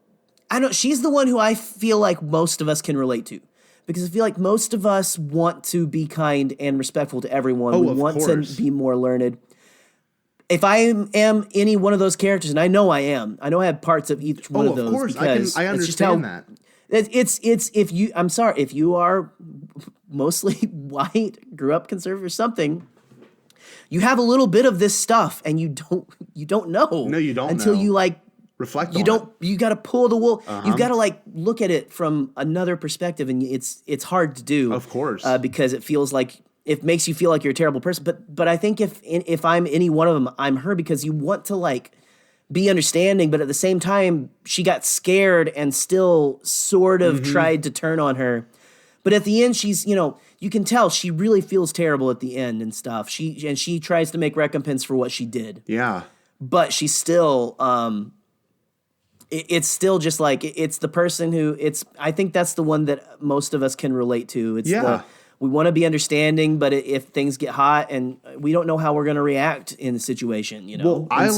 she's the one who I feel like most of us can relate to. Because I feel like most of us want to be kind and respectful to everyone. We want to be more learned. If I am any one of those characters, and I know I am, I know I have parts of each one of those. Of course, because I understand that. It's if you are mostly white, grew up conservative or something, you have a little bit of this stuff, and you don't know. No, you don't until know. you like reflect. You got to pull the wool. You've got to like look at it from another perspective, and it's hard to do. Of course, because it feels like it makes you feel like you're a terrible person. But I think if I'm any one of them, I'm her, because you want to like be understanding, but at the same time, she got scared and still sort of tried to turn on her. But at the end, she's, you can tell she really feels terrible at the end and stuff. She tries to make recompense for what she did. Yeah. But she's still, it's still just like, it's the person who, I think that's the one that most of us can relate to. It's we want to be understanding, but if things get hot and we don't know how we're going to react in the situation, Well, I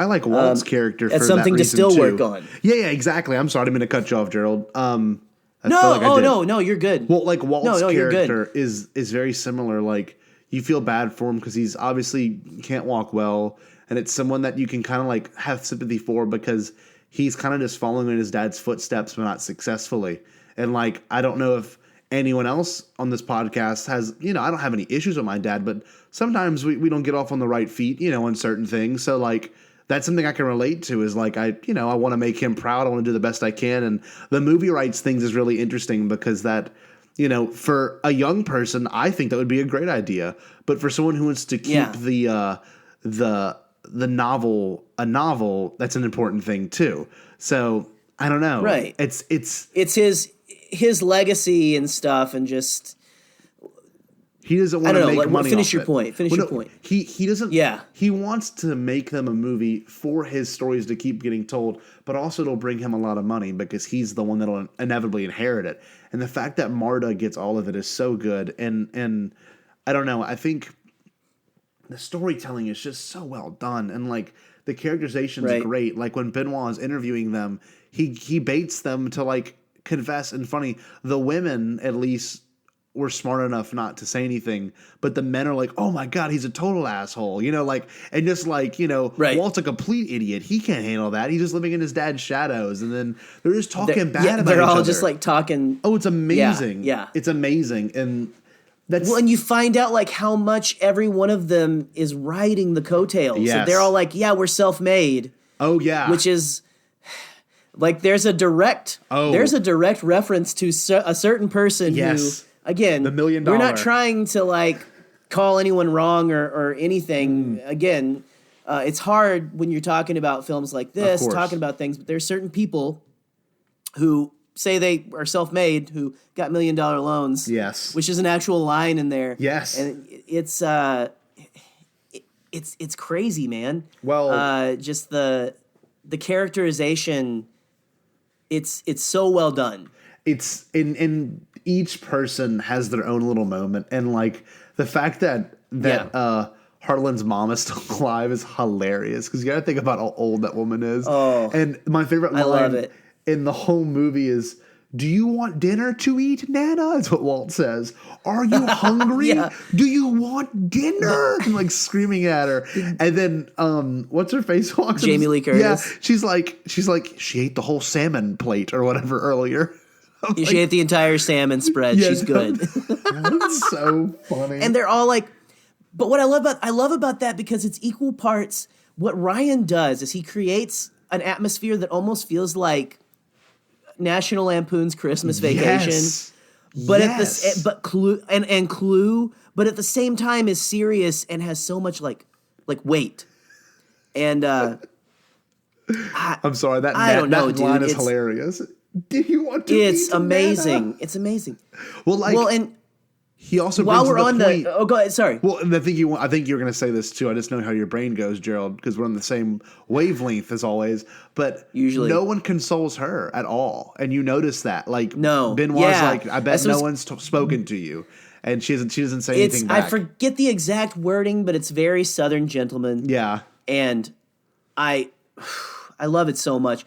like Walt's character. That's for something that to reason still too. work on. Yeah, exactly. I'm sorry, I didn't mean to cut you off, Gerald. No, you're good. Well, like Walt's character is very similar. Like you feel bad for him because he's obviously can't walk well, and it's someone that you can kind of like have sympathy for because he's kind of just following in his dad's footsteps, but not successfully. And like I don't know if anyone else on this podcast has, I don't have any issues with my dad, but sometimes we don't get off on the right feet, on certain things. So like that's something I can relate to is like I want to make him proud. I want to do the best I can. And the movie rights things is really interesting because that, for a young person, I think that would be a great idea. But for someone who wants to keep the novel a novel, that's an important thing too. So I don't know. Right. It's his legacy and stuff, and just he doesn't want to make money. Finish off your it. point. Finish your point. He doesn't. Yeah. He wants to make them a movie for his stories to keep getting told, but also it'll bring him a lot of money because he's the one that'll inevitably inherit it. And the fact that Marta gets all of it is so good. And I don't know. I think the storytelling is just so well done, and like the characterization is great. Like when Benoit is interviewing them, he baits them to like confess. And funny, the women at least were smart enough not to say anything, but the men are like, "Oh my god, he's a total asshole," like, and just like, Walt's a complete idiot. He can't handle that. He's just living in his dad's shadows, and then they're just talking bad about each other. They're all just like talking. Oh, it's amazing. Yeah, it's amazing, and that's and you find out like how much every one of them is riding the coattails. Yes. So they're all like, "Yeah, we're self-made." Oh yeah, which is. Like there's a direct reference to a certain person who, again, the $1 million. We're not trying to like call anyone wrong or anything. Again, it's hard when you're talking about films like this, talking about things. But there's certain people who say they are self-made who got $1 million loans. Yes, which is an actual line in there. Yes, and it's crazy, man. Well, just the characterization. It's so well done. It's in each person has their own little moment, and like the fact that Harlan's mom is still alive is hilarious because you got to think about how old that woman is. Oh, and my favorite line in the whole movie is, "Do you want dinner to eat, Nana?" That's what Walt says. "Are you hungry? Do you want dinner?" And like screaming at her. And then what's her face walks Jamie Lee Curtis. Yeah, she's like she ate the whole salmon plate or whatever earlier. She ate the entire salmon spread. She's good. That's so funny. And they're all like, but what I love about that, because it's equal parts. What Ryan does is he creates an atmosphere that almost feels like National Lampoon's Christmas Vacation, but Clue, but at the same time is serious and has so much like weight. And I'm sorry, that line is hilarious. Do you want to? It's amazing. Nana? It's amazing. Well, and he also while we're on the go ahead. Sorry. Well, and I think you're going to say this too. I just know how your brain goes, Gerald, because we're on the same wavelength as always. But usually, no one consoles her at all, and you notice that. Like, no, Benoit's like, I bet no one's spoken to you, and she doesn't say anything back. I forget the exact wording, but it's very Southern gentleman. Yeah, and I love it so much.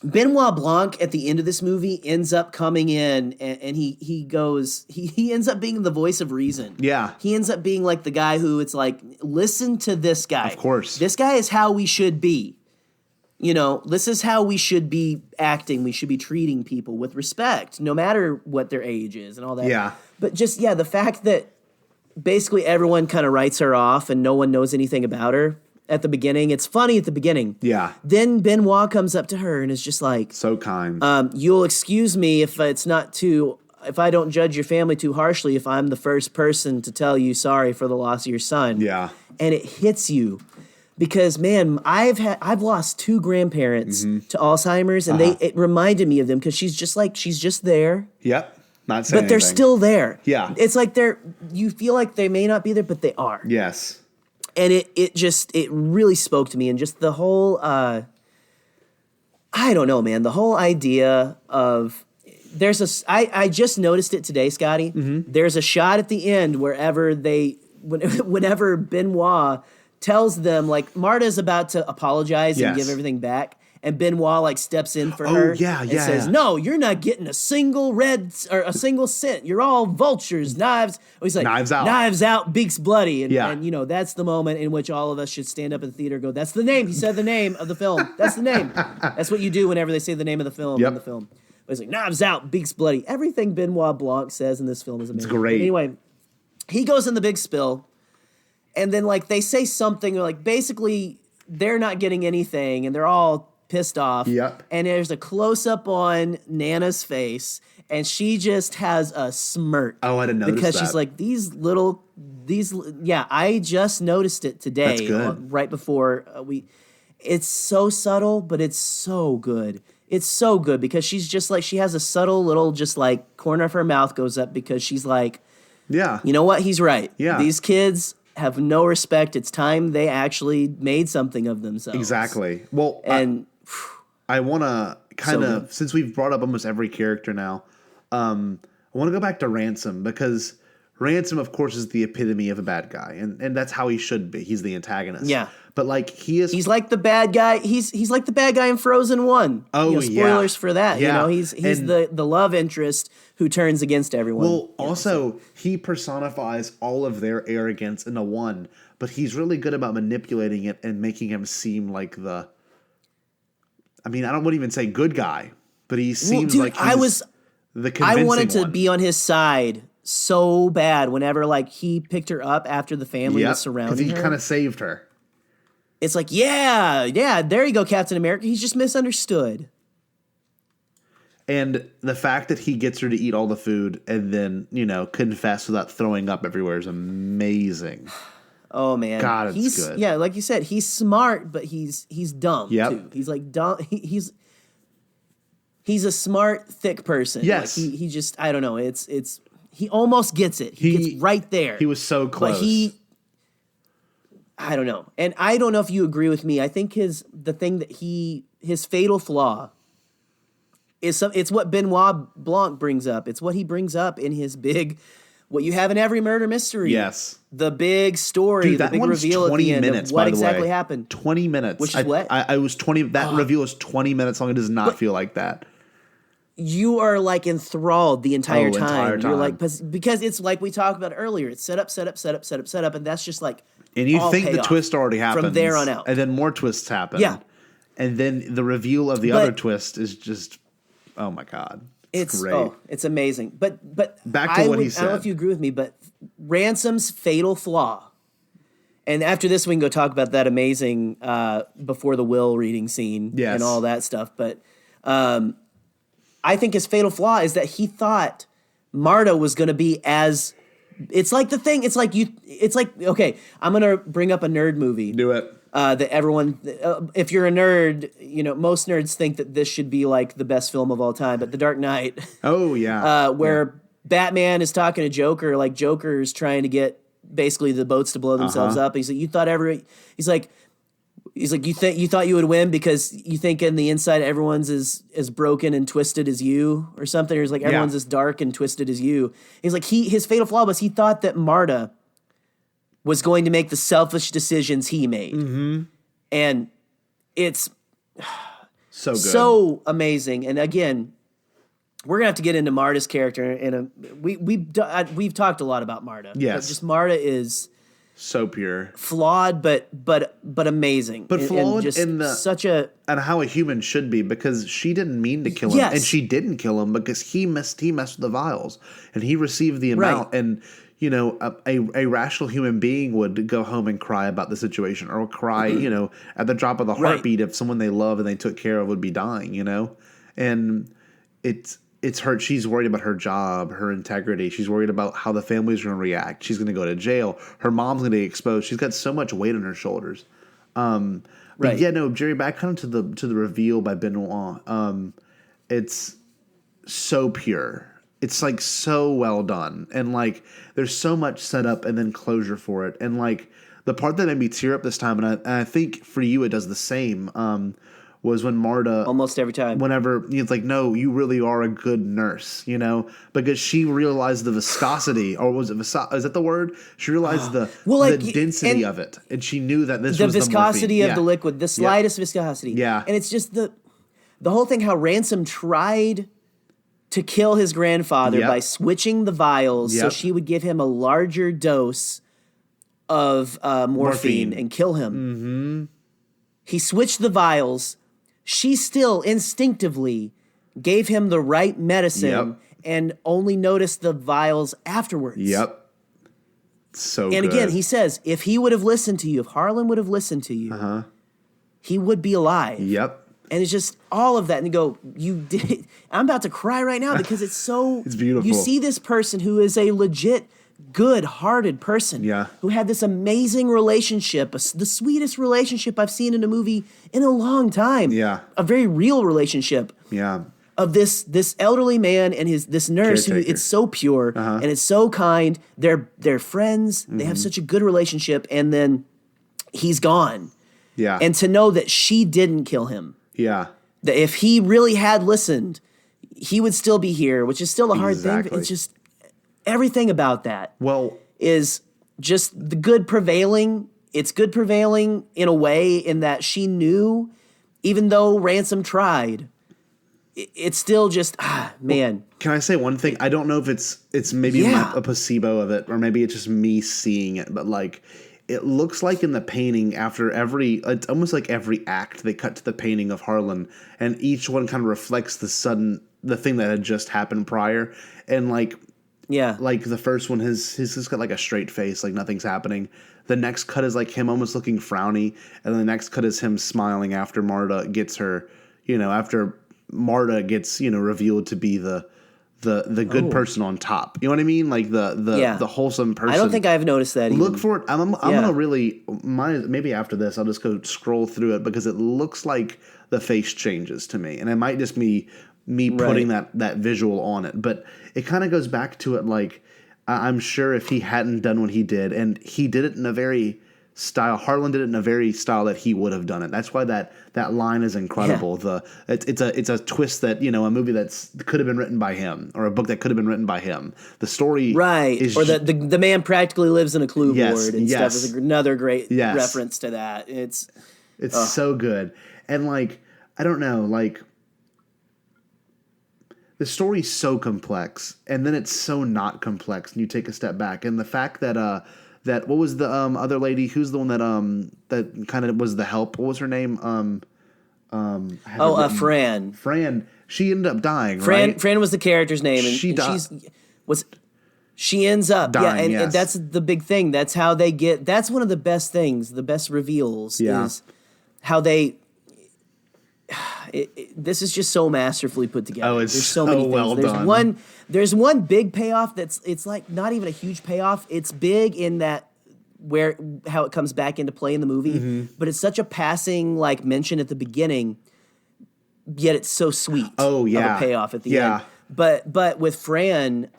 Benoit Blanc at the end of this movie ends up coming in and he ends up being the voice of reason. Yeah. He ends up being like the guy who it's like, listen to this guy. Of course. This guy is how we should be. You know, this is how we should be acting. We should be treating people with respect, no matter what their age is and all that. Yeah. But just, the fact that basically everyone kind of writes her off and no one knows anything about her. At the beginning, it's funny at the beginning. Yeah. Then Benoit comes up to her and is just like, so kind. You'll excuse me if I don't judge your family too harshly, if I'm the first person to tell you sorry for the loss of your son. Yeah. And it hits you because, man, I've lost 2 grandparents to Alzheimer's, and it reminded me of them because she's just there. Yep. Not saying but they're anything. Still there. Yeah. It's like you feel like they may not be there, but they are. Yes. And it really spoke to me, and just the whole I don't know, man, the whole idea of I just noticed it today, Scotty. Mm-hmm. There's a shot at the end whenever Benoit tells them, like, Marta's about to apologize and give everything back. And Benoit like steps in for her and says, "No, you're not getting a single a single cent. You're all vultures, knives." He's like, "Knives out, beaks bloody." And you know, that's the moment in which all of us should stand up in the theater and go, "That's the name." He said the name of the film. That's the name. That's what you do whenever they say the name of the film in the film. But he's like, "Knives out, beaks bloody." Everything Benoit Blanc says in this film is amazing. It's great. But anyway, he goes in the big spill, and then like they say something like basically they're not getting anything, and they're all pissed off. Yep. And there's a close-up on Nana's face, and she just has a smirk. Oh, I didn't notice because that. She's like, I just noticed it today. That's good. Right before it's so subtle, but it's so good. It's so good because she's just like, she has a subtle little, just like corner of her mouth goes up because she's like, yeah, you know what? He's right. Yeah. These kids have no respect. It's time they actually made something of themselves. Exactly. Well, and I want to kind of, since we've brought up almost every character now, I want to go back to Ransom because Ransom, of course, is the epitome of a bad guy, and that's how he should be. He's the antagonist. Yeah. But like he's like the bad guy. He's like the bad guy in Frozen 1. Oh, spoilers for that. Yeah. You know, he's the love interest who turns against everyone. Well, also he personifies all of their arrogance into one, but he's really good about manipulating it and making him seem like the. I mean, I wouldn't even say good guy, but he seems like he's the convincing I wanted to one. be on his side so bad whenever like he picked her up after the family was surrounding her. Because he kind of saved her. It's like, yeah, there you go, Captain America. He's just misunderstood. And the fact that he gets her to eat all the food and then, confess without throwing up everywhere is amazing. Oh man, God, it's good. Yeah, like you said, he's smart, but he's dumb too. He's like dumb. He's a smart, thick person. Yes, like he just, I don't know. It's he almost gets it. He gets right there. He was so close. But I don't know, and I don't know if you agree with me. I think his fatal flaw is it's what Benoit Blanc brings up. It's what he brings up in his big. What you have in every murder mystery. Yes. The big story, Dude, the big reveal at the end of what exactly happened. 20 minutes. Which is what? I was 20. That reveal was 20 minutes long. It does not feel like that. You are like enthralled the entire time. You're like, because it's like we talked about earlier. It's set up, and that's just like. And you think the twist already happened. From there on out. And then more twists happen. Yeah. And then the reveal of the other twist is just, oh my God. It's great. Oh, it's amazing. But back to what he said. I don't know if you agree with me, but Ransom's fatal flaw. And after this, we can go talk about that amazing before the will reading scene and all that stuff. But I think his fatal flaw is that he thought Marta was going to be as It's like the thing. It's like okay. I'm gonna bring up a nerd movie. Do it. That everyone, if you're a nerd, most nerds think that this should be like the best film of all time. But The Dark Knight. Oh yeah. Where Batman is talking to Joker, like Joker's trying to get basically the boats to blow themselves up. He's like, you thought you would win because you think in the inside everyone's as broken and twisted as you or something. Or he's like, everyone's as dark and twisted as you. He's like, his fatal flaw was he thought that Marta was going to make the selfish decisions he made. Mm-hmm. And it's so good. So amazing. And again, we're gonna have to get into Marta's character we've talked a lot about Marta. Yes. But just Marta is so pure, flawed, but amazing. But flawed and and how a human should be, because she didn't mean to kill him, and she didn't kill him because he messed with the vials, and he received the amount. Right. And a rational human being would go home and cry about the situation, or cry, at the drop of the heartbeat if someone they love and they took care of would be dying, and it's her. She's worried about her job, her integrity. She's worried about how the family's going to react. She's going to go to jail. Her mom's going to get exposed. She's got so much weight on her shoulders. But yeah, no, Jerry, back kind of to the reveal by Benoit. It's so pure. It's like so well done, and like there's so much setup and then closure for it. And like the part that made me tear up this time, and I think for you it does the same. Was when Marta, almost every time, whenever it's like, no, you really are a good nurse, because she realized the viscosity, or was it is that the word? She realized the density of it, and she knew that this was the viscosity of the liquid, the slightest viscosity. Yeah, and it's just the whole thing. How Ransom tried to kill his grandfather by switching the vials so she would give him a larger dose of morphine and kill him. Mm-hmm. He switched the vials. She still instinctively gave him the right medicine and only noticed the vials afterwards. Yep. So and good. Again, he says, if he would have listened to you, if Harlan would have listened to you, he would be alive. Yep. And it's just all of that. And you go, you did. I'm about to cry right now because it's so. It's beautiful. You see this person who is a legit good-hearted person who had this amazing relationship, the sweetest relationship I've seen in a movie in a long time. Yeah. A very real relationship. Yeah. Of this elderly man and this nurse who it's so pure and it's so kind. They're friends. Mm-hmm. They have such a good relationship, and then he's gone. Yeah. And to know that she didn't kill him. Yeah. That if he really had listened, he would still be here, which is still a hard thing. But it's just everything about that is just the good prevailing. It's good prevailing in a way in that she knew, even though Ransom tried, it's still just, man. Well, can I say one thing? I don't know if it's maybe a placebo of it, or maybe it's just me seeing it, but like it looks like in the painting it's almost like every act they cut to the painting of Harlan, and each one kind of reflects the thing that had just happened prior. And like the first one, his got like a straight face, like nothing's happening. The next cut is like him almost looking frowny, and then the next cut is him smiling after Marta gets her, after Marta gets, revealed to be the good person on top. You know what I mean? Like the wholesome person. I don't think I've noticed that. Look for it. I'm gonna really maybe after this I'll just go scroll through it, because it looks like the face changes to me, and it might just be me putting that visual on it. But it kind of goes back to it, like I'm sure if he hadn't done what he did, and he did it in a very Harlan did it in a very style that he would have done it. That's why that line is incredible. Yeah. It's a twist that, a movie could have been written by him, or a book that could have been written by him. The story is or the man practically lives in a clue board and stuff is another great reference to that. It's so good. And like, I don't know, like the story's so complex, and then it's so not complex, and you take a step back. And the fact that what was the other lady? Who's the one that kind of was the help? What was her name? Fran. Fran. She ended up dying. Fran was the character's name, and she died. She ends up dying, and that's the big thing. That's how they get. That's one of the best things. The best reveals is how they. this is just so masterfully put together. Oh, it's There's so so many things. well done. There's one big payoff it's like not even a huge payoff. It's big in that how it comes back into play in the movie, but it's such a passing like mention at the beginning, yet it's so sweet. Oh yeah, of a payoff at the end. But with Fran,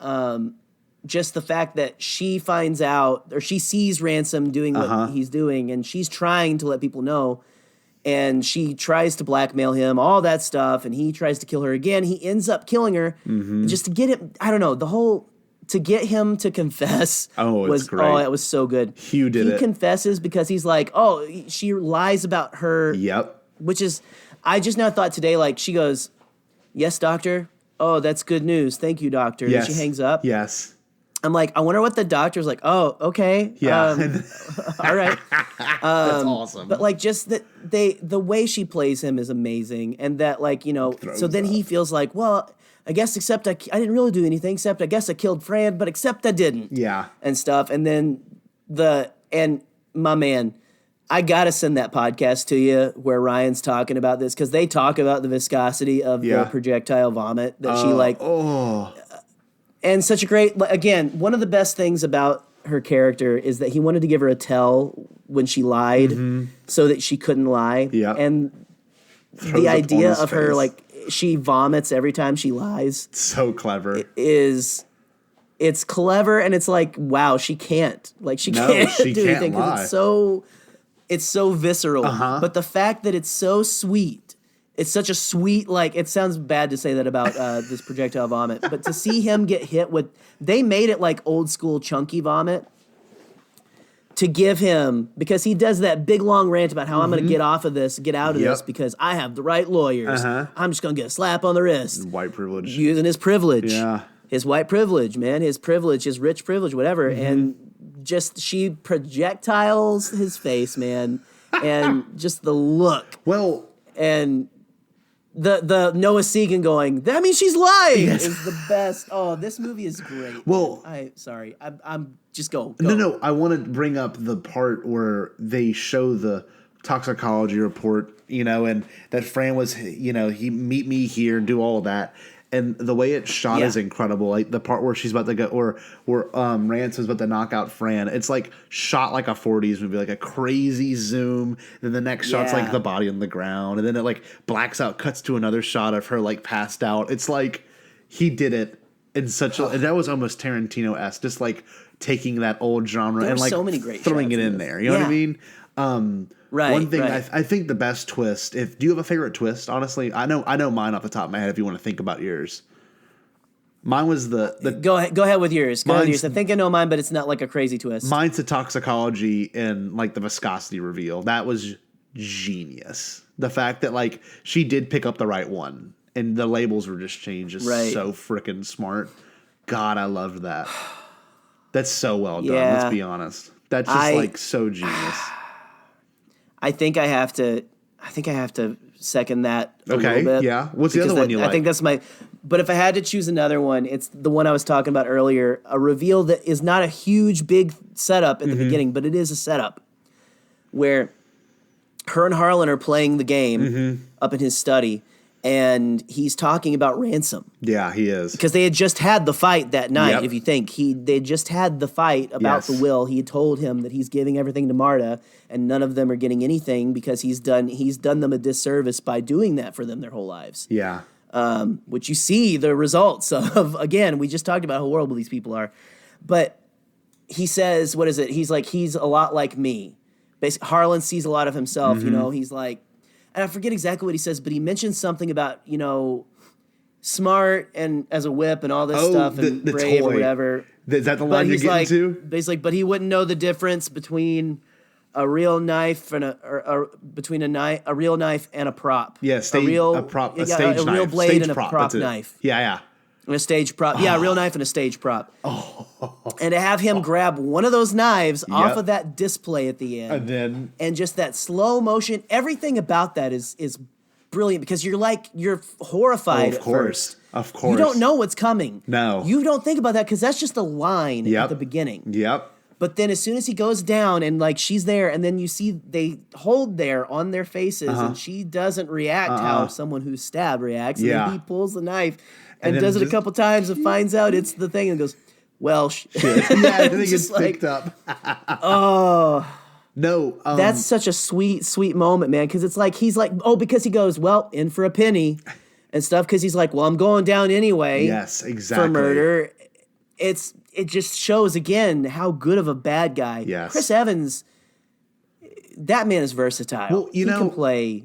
just the fact that she finds out or she sees Ransom doing what he's doing, and she's trying to let people know, and she tries to blackmail him, all that stuff, and he tries to kill her again. He ends up killing her just to get it. I don't know, to get him to confess was great. Oh, it was so good. Hugh did it. He confesses because he's like, oh, she lies about her. Yep. Which is, I just now thought today, like, she goes, yes, doctor. Oh, that's good news. Thank you, doctor. Yes. And she hangs up. Yes. I'm like, I wonder what the doctor's like. Oh, okay. Yeah. All right. That's awesome. But like, just that the way she plays him is amazing, and that like, so then he feels like, well, I guess except I didn't really do anything, except I guess I killed Fran, but except I didn't. Yeah. And stuff. And then my man, I got to send that podcast to you where Ryan's talking about this, because they talk about the viscosity of the projectile vomit that she like. Oh. And such a great, again, one of the best things about her character is that he wanted to give her a tell when she lied so that she couldn't lie. Yeah. And the idea of her, like, she vomits every time she lies. So clever. It's clever, and it's like, wow, she can't. Like, she can't do anything because it's so visceral. But the fact that it's so sweet, it's such a sweet, like, it sounds bad to say that about this projectile vomit, but to see him get hit with, they made it like old school chunky vomit to give him, because he does that big long rant about how I'm going to get out of this because I have the right lawyers. I'm just going to get a slap on the wrist. White privilege. Using his privilege. Yeah. His white privilege, man. His privilege, his rich privilege, whatever. And just, she projectiles his face, man. And just the look. Well. And the Noah Segan going, that means she's lying, is the best. Oh, this movie is great. Well. I'm just go. No. I want to bring up the part where they show the toxicology report, and that Fran was, he meet me here and do all of that. And the way it's shot is incredible. Like the part where she's about to go, or where Ransom's about to knock out Fran. It's like shot like a 40s movie, like a crazy zoom. Then the next shot's like the body on the ground, and then it like blacks out, cuts to another shot of her like passed out. It's like he did it in such a. And that was almost Tarantino-esque, just like taking that old genre and like so many great throwing it in there. You know what I mean? Right. One thing I think the best twist. Do you have a favorite twist? Honestly, I know mine off the top of my head. If you want to think about yours, mine was the go ahead with yours. Go ahead with yours. I think I know mine, but it's not like a crazy twist. Mine's the toxicology and like the viscosity reveal. That was genius. The fact that like she did pick up the right one and the labels were just changed is so freaking smart. God, I loved that. That's so well done. Yeah. Let's be honest. That's just like so genius. I think I have to second that a little bit. Yeah. What's the other one you like? I think that's but if I had to choose another one, it's the one I was talking about earlier, a reveal that is not a huge, big setup at the beginning, but it is a setup where her and Harlan are playing the game up in his study, and he's talking about Ransom. Yeah, he is. Because they had just had the fight that night, if you think. They had just had the fight about the will. He had told him that he's giving everything to Marta, and none of them are getting anything because he's done them a disservice by doing that for them their whole lives. Yeah. Which you see the results of. Again, we just talked about how horrible these people are. But he says, what is it? He's like, he's a lot like me. Basically, Harlan sees a lot of himself, he's like, and I forget exactly what he says, but he mentions something about, smart and as a whip and all this stuff and the brave toy. or whatever. Is that the line you're getting to? But he's like, but he wouldn't know the difference between a real knife and a real knife and a prop. Yeah, a real blade stage and a prop knife. Yeah. And a stage prop. Yeah, a real knife and a stage prop. And to have him grab one of those knives off of that display at the end. And just that slow motion, everything about that is brilliant because you're horrified at first. Of course. You don't know what's coming. No. You don't think about that because that's just a line at the beginning. Yep. But then as soon as he goes down and like she's there, and then you see they hold there on their faces, and she doesn't react how someone who's stabbed reacts. And then he pulls the knife and does it a couple times and finds out it's the thing and goes, well, shit. Yeah, I think it's picked up. No, that's such a sweet, sweet moment, man. Because it's like he's like, because he goes, well, in for a penny and stuff. Because he's like, well, I'm going down anyway. Yes, exactly. For murder. It just shows again how good of a bad guy. Yes. Chris Evans, that man is versatile. Well, he can play.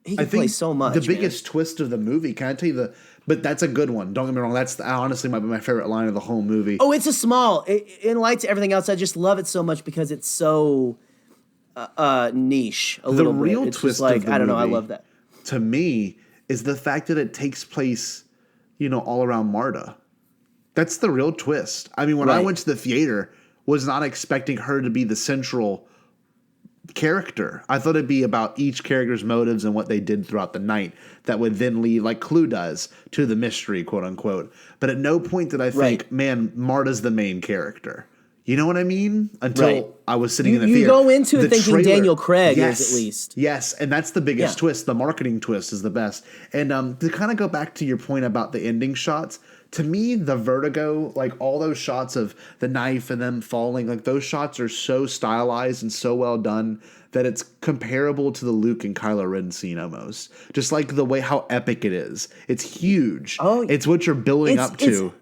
He can play so much. The biggest twist of the movie, can I tell you but that's a good one. Don't get me wrong. That's honestly might be my favorite line of the whole movie. Oh, it's a small. In light to everything else, I just love it so much because it's so niche. The real bit. It's twist, like, of the I don't know. movie, I love that. To me, is the fact that it takes place, all around Marta. That's the real twist. I mean, when I went to the theater, was not expecting her to be the central character. I thought it'd be about each character's motives and what they did throughout the night that would then lead, like Clue does, to the mystery, quote unquote. But at no point did I think, man, Marta's the main character. You know what I mean? Until I was sitting in the theater. You go into it thinking Daniel Craig is at least. Yes, and that's the biggest twist. The marketing twist is the best. And to kind of go back to your point about the ending shots, to me, the vertigo, like all those shots of the knife and them falling, like those shots are so stylized and so well done that it's comparable to the Luke and Kylo Ren scene almost. Just like the way how epic it is. It's huge. Oh, it's what you're building up to.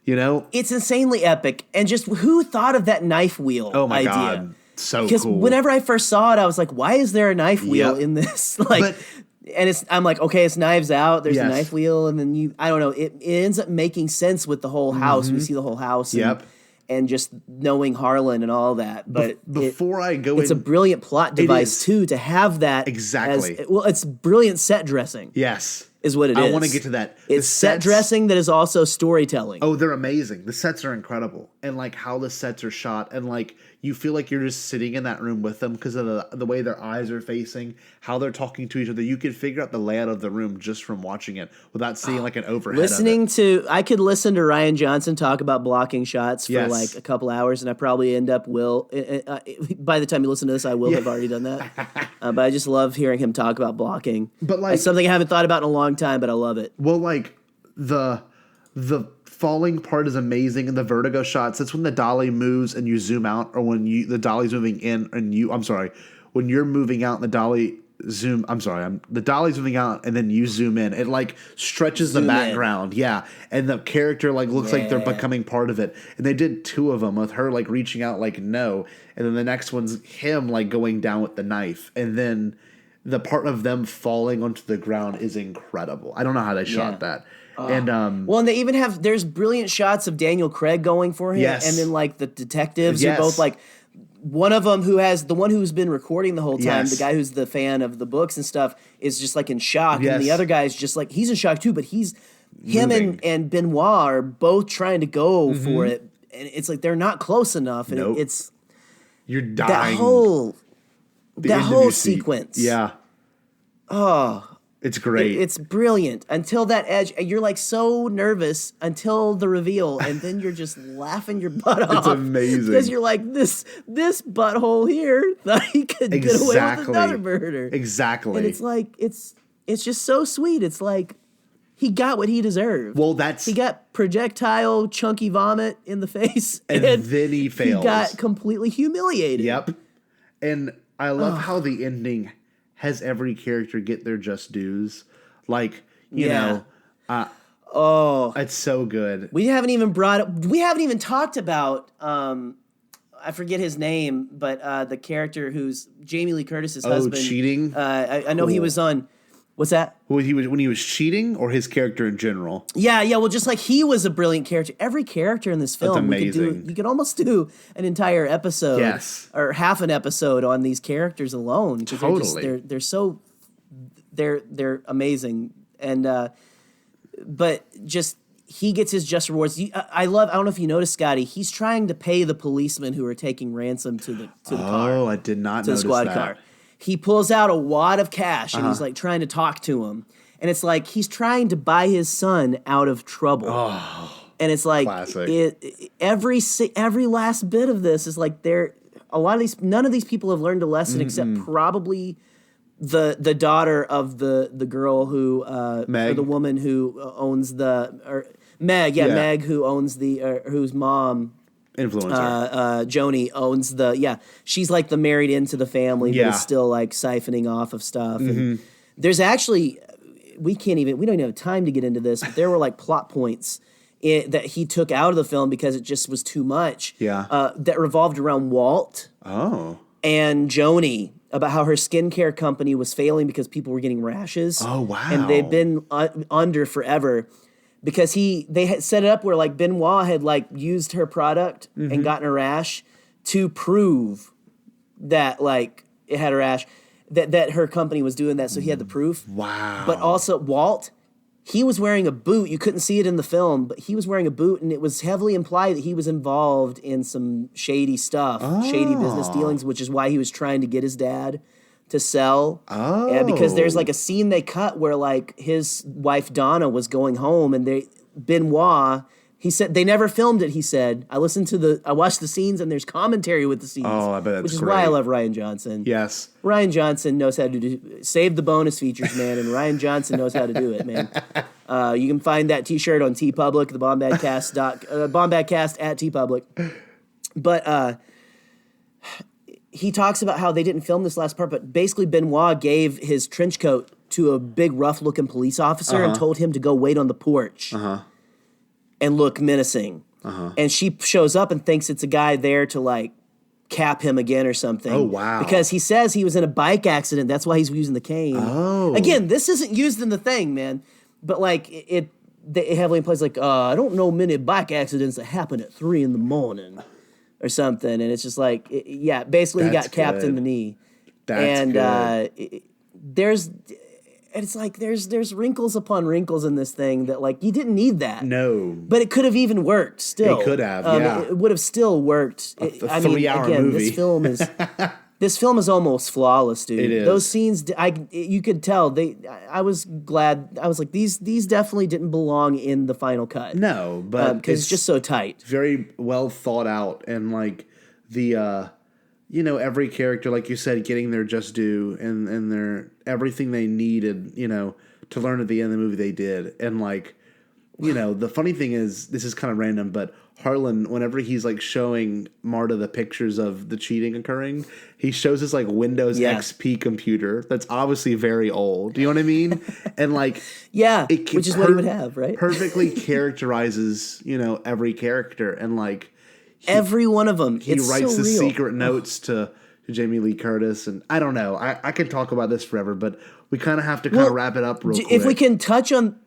It's insanely epic. And just who thought of that knife wheel idea? Oh my God. So cool. Because whenever I first saw it, I was like, why is there a knife wheel in this? I'm like, okay, it's Knives Out. There's a knife wheel. And then I don't know. It ends up making sense with the whole house. Mm-hmm. We see the whole house. And just knowing Harlan and all that. But before I go it's a brilliant plot device, too, to have that. Exactly. It's brilliant set dressing. Yes. Is what it is. I want to get to that. It's set dressing that is also storytelling. Oh, they're amazing. The sets are incredible. And like how the sets are shot. And like you feel like you're just sitting in that room with them because of the way their eyes are facing, how they're talking to each other. You can figure out the layout of the room just from watching it without seeing like an overhead. I could listen to Ryan Johnson talk about blocking shots for like a couple hours, and I probably end up by the time you listen to this, I will have already done that. But I just love hearing him talk about blocking. But like, it's something I haven't thought about in a long time, but I love it. Well, like the falling part is amazing, and the vertigo shots. That's when the dolly moves and you zoom out, or when the dolly's moving in and when you're moving out and the dolly the dolly's moving out and then you zoom in. It like stretches the background, and the character like looks like they're becoming part of it. And they did 2 of them with her like reaching out like no, and then the next one's him like going down with the knife, and then the part of them falling onto the ground is incredible. I don't know how they shot that. And and they even there's brilliant shots of Daniel Craig going for him, and then like the detectives are both like, one of them the one who's been recording the whole time, the guy who's the fan of the books and stuff, is just like in shock, and the other guy's just like, he's in shock too, but him and Benoit are both trying to go for it, and it's like they're not close enough, and it's you're dying. That whole sequence, it's great. It's brilliant until that edge. You're like so nervous until the reveal, and then you're just laughing your butt off. It's amazing because you're like, this butthole here thought he could get away with another murder. Exactly. And it's like it's just so sweet. It's like he got what he deserved. Well, he got projectile chunky vomit in the face, and then he fails. He got completely humiliated. Yep. And I love how the ending has every character get their just dues. Like, you know, it's so good. We haven't even talked about, I forget his name, but the character who's Jamie Lee Curtis's husband. Cheating? I know he was on, what's that? When he was cheating, or his character in general? Yeah, well, just like he was a brilliant character. Every character in this film, that's amazing. You could almost do an entire episode, or half an episode on these characters alone. Totally, they're amazing, and but just he gets his just rewards. I don't know if you noticed, Scotty. He's trying to pay the policemen who are taking ransom to the car. Oh, I did not notice the squad that. car. He pulls out a wad of cash and he's like trying to talk to him. And it's like he's trying to buy his son out of trouble. And it's like Classic. every last bit of this is like none of these people have learned a lesson except probably the daughter of the girl who Meg. or the woman who owns Meg, Meg, who owns whose mom Influencer. Joni owns she's like the married into the family, but is still like siphoning off of stuff. And there's actually we don't even have time to get into this, but there were like plot points that he took out of the film because it just was too much. That revolved around Walt. And Joni, about how her skincare company was failing because people were getting rashes. Oh, wow. And they've been under forever because they had set it up where like Benoit had like used her product and gotten a rash to prove that like it had a rash, that her company was doing that. So he had the proof. Wow. But also Walt, he was wearing a boot. You couldn't see it in the film, but he was wearing a boot, and it was heavily implied that he was involved in some shady stuff, shady business dealings, which is why he was trying to get his dad to sell. Yeah, because there's like a scene they cut where like his wife Donna was going home, and Benoit, he said they never filmed it. He said, I watched the scenes, and there's commentary with the scenes. Oh, I bet that's which is great. why I love Rian Johnson. Yes, Rian Johnson knows how to save the bonus features, man, and Rian Johnson knows how to do it, man. You can find that T-shirt on TeePublic, the Bombadcast at TeePublic. But he talks about how they didn't film this last part, but basically Benoit gave his trench coat to a big, rough-looking police officer and told him to go wait on the porch and look menacing. And she shows up and thinks it's a guy there to, like, cap him again or something. Oh, wow. Because he says he was in a bike accident. That's why he's using the cane. Oh. Again, this isn't used in the thing, man. But, like, it heavily implies, like, I don't know many bike accidents that happen at 3 a.m. or something. And it's just like, basically he got capped in the knee. That's good. It's like there's wrinkles upon wrinkles in this thing that, like, you didn't need that. No. But it could have even worked still. It could have, It would have still worked. A 3-hour movie. This film is almost flawless, dude. It is. Those scenes, you could tell. I was glad. I was like, these definitely didn't belong in the final cut. No, but because it's just so tight. Very well thought out, and like the every character, like you said, getting their just due and their everything they needed, to learn at the end of the movie they did. And like, the funny thing is, this is kind of random, but Harlan, whenever he's like showing Marta the pictures of the cheating occurring, he shows his like Windows XP computer that's obviously very old. Do you know what I mean? And like, which is what he would have, right? Perfectly characterizes, every character, and like every one of them. He writes the secret notes to Jamie Lee Curtis, and I don't know. I could talk about this forever, but we kind of have to wrap it up real quick. If we can touch on,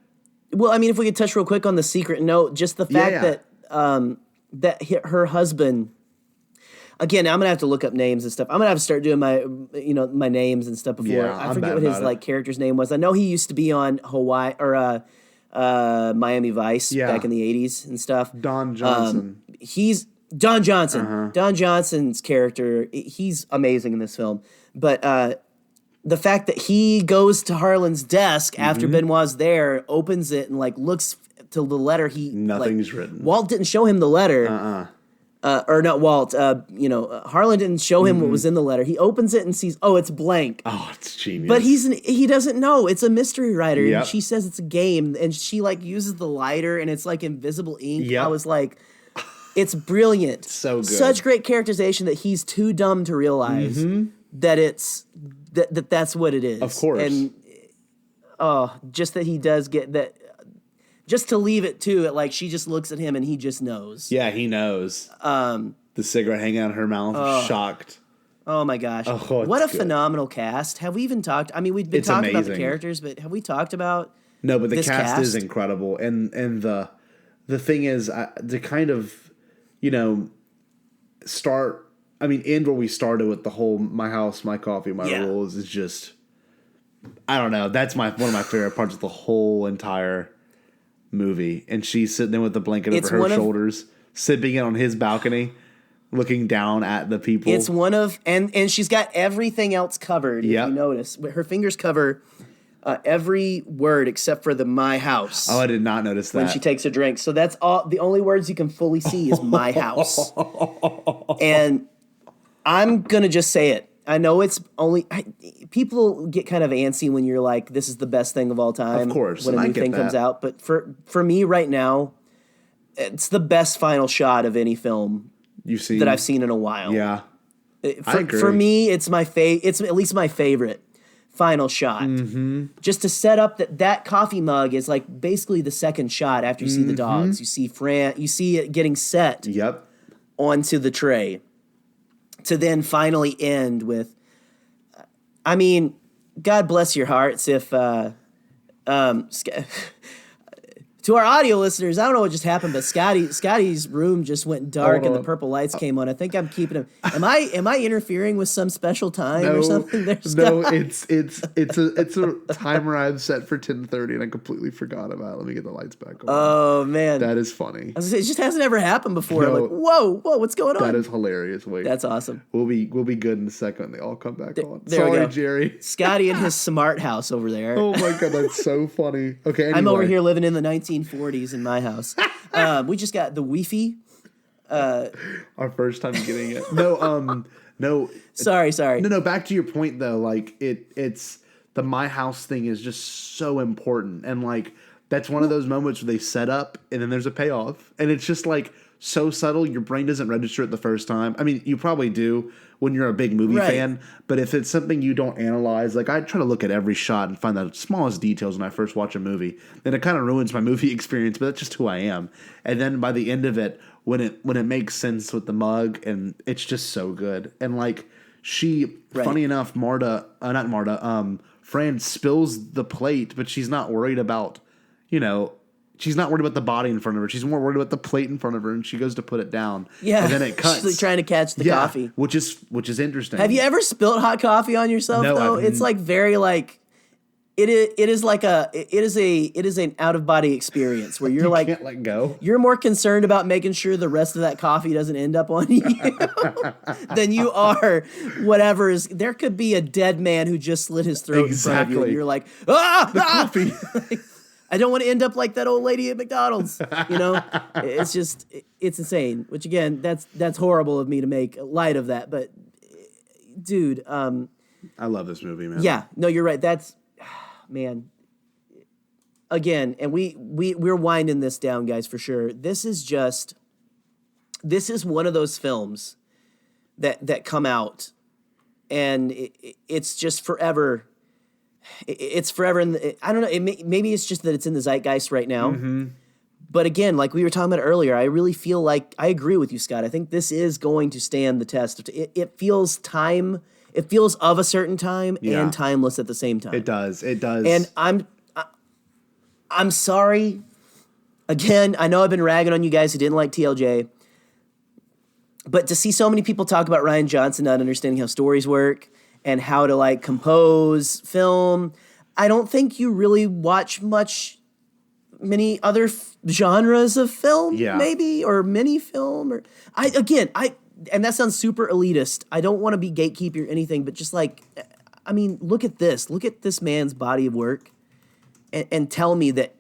if we could touch real quick on the secret note, just the fact that her husband. Again, I'm gonna have to look up names and stuff. I'm gonna have to start doing my names and stuff before. I forget what his character's name was. I know he used to be on Hawaii or Miami Vice back in the 80s and stuff. Don Johnson. He's Don Johnson. Don Johnson's character, he's amazing in this film. But the fact that he goes to Harlan's desk after Benoit's there, opens it, and like looks to the letter. Nothing's written. Walt didn't show him the letter. Or not Walt. Harlan didn't show him what was in the letter. He opens it and sees, it's blank. Oh, it's genius. But he doesn't know. It's a mystery writer. Yep. And she says it's a game, and she like uses the lighter, and it's like invisible ink. Yep. I was like, it's brilliant. So good. Such great characterization that he's too dumb to realize that it's that's what it is. Of course. And just that he does get that. Just to leave it too, like she just looks at him and he just knows. Yeah, he knows. The cigarette hanging out of her mouth, shocked. Oh my gosh! What a phenomenal cast! Have we even talked? I mean, we've been talking about the characters, but have we talked about? No, but the cast is incredible, and the thing is to kind of start. I mean, end where we started with the whole "my house, my coffee, my rules" is just. I don't know. That's one of my favorite parts of the whole entire movie, and she's sitting there with the blanket over her shoulders, sipping it on his balcony, looking down at the people. It's one of and she's got everything else covered. If you notice, her fingers cover every word except for the "my house." Oh, I did not notice that. When she takes a drink. So that's all. The only words you can fully see is "my house." And I'm going to just say it. I know it's only... people get kind of antsy when you're like, this is the best thing of all time. Of course. When a new thing comes out. But for me right now, it's the best final shot of any film that I've seen in a while. Yeah. I agree. For me, it's it's at least my favorite final shot. Mm-hmm. Just to set up that coffee mug is like basically the second shot after you see the dogs. You see you see it getting set onto the tray to then finally end with, I mean, God bless your hearts if to our audio listeners, I don't know what just happened, but Scotty's room just went dark and the purple lights came on. I think I'm keeping him. Am I interfering with some special time or something? It's a timer I've set for 10:30 and I completely forgot about it. Let me get the lights back on. Oh man, that is funny. It just hasn't ever happened before. I'm like, whoa, what's going on? That is hilarious. Wait, that's awesome. We'll be good in a second. They all come back on. There Sorry, Jerry. Scotty and his smart house over there. Oh my god, that's so funny. Okay, anyway. I'm over here living in the 1940s in my house. We just got the Wi-Fi. Our first time getting it. No. Sorry. No. Back to your point though. Like it's the my house thing is just so important, and like that's one of those moments where they set up and then there's a payoff, and it's just like so subtle. Your brain doesn't register it the first time. I mean, you probably do when you're a big movie fan, but if it's something you don't analyze, like I try to look at every shot and find the smallest details when I first watch a movie, and it kind of ruins my movie experience, but that's just who I am. And then by the end of it, when it makes sense with the mug, and it's just so good. And like funny enough, Fran spills the plate, but she's not worried about, she's not worried about the body in front of her. She's more worried about the plate in front of her, and she goes to put it down. Yeah, and then it cuts. She's like trying to catch the coffee, which is interesting. Have you ever spilled hot coffee on yourself? No, though it's like very like it is an out of body experience where you're like can't let go. You're more concerned about making sure the rest of that coffee doesn't end up on you than you are whatever is. There could be a dead man who just slit his throat in front of you, and you're like, coffee. I don't want to end up like that old lady at McDonald's. It's just, it's insane. Which again, that's horrible of me to make light of that. But dude, I love this movie, man. Yeah, no, you're right. That's, man. Again, and we're winding this down, guys, for sure. This is one of those films that come out, and it's just forever. It's forever in the, I don't know. Maybe it's just that it's in the zeitgeist right now. Mm-hmm. But again, like we were talking about earlier, I really feel like I agree with you, Scott. I think this is going to stand the test. It feels time. It feels of a certain time and timeless at the same time. It does. And I'm sorry. Again, I know I've been ragging on you guys who didn't like TLJ, but to see so many people talk about Rian Johnson not understanding how stories work and how to like compose film, I don't think you really watch many other genres of film, maybe, or mini film, or and that sounds super elitist. I don't want to be gatekeeper or anything, but just like, I mean, look at this man's body of work, and tell me that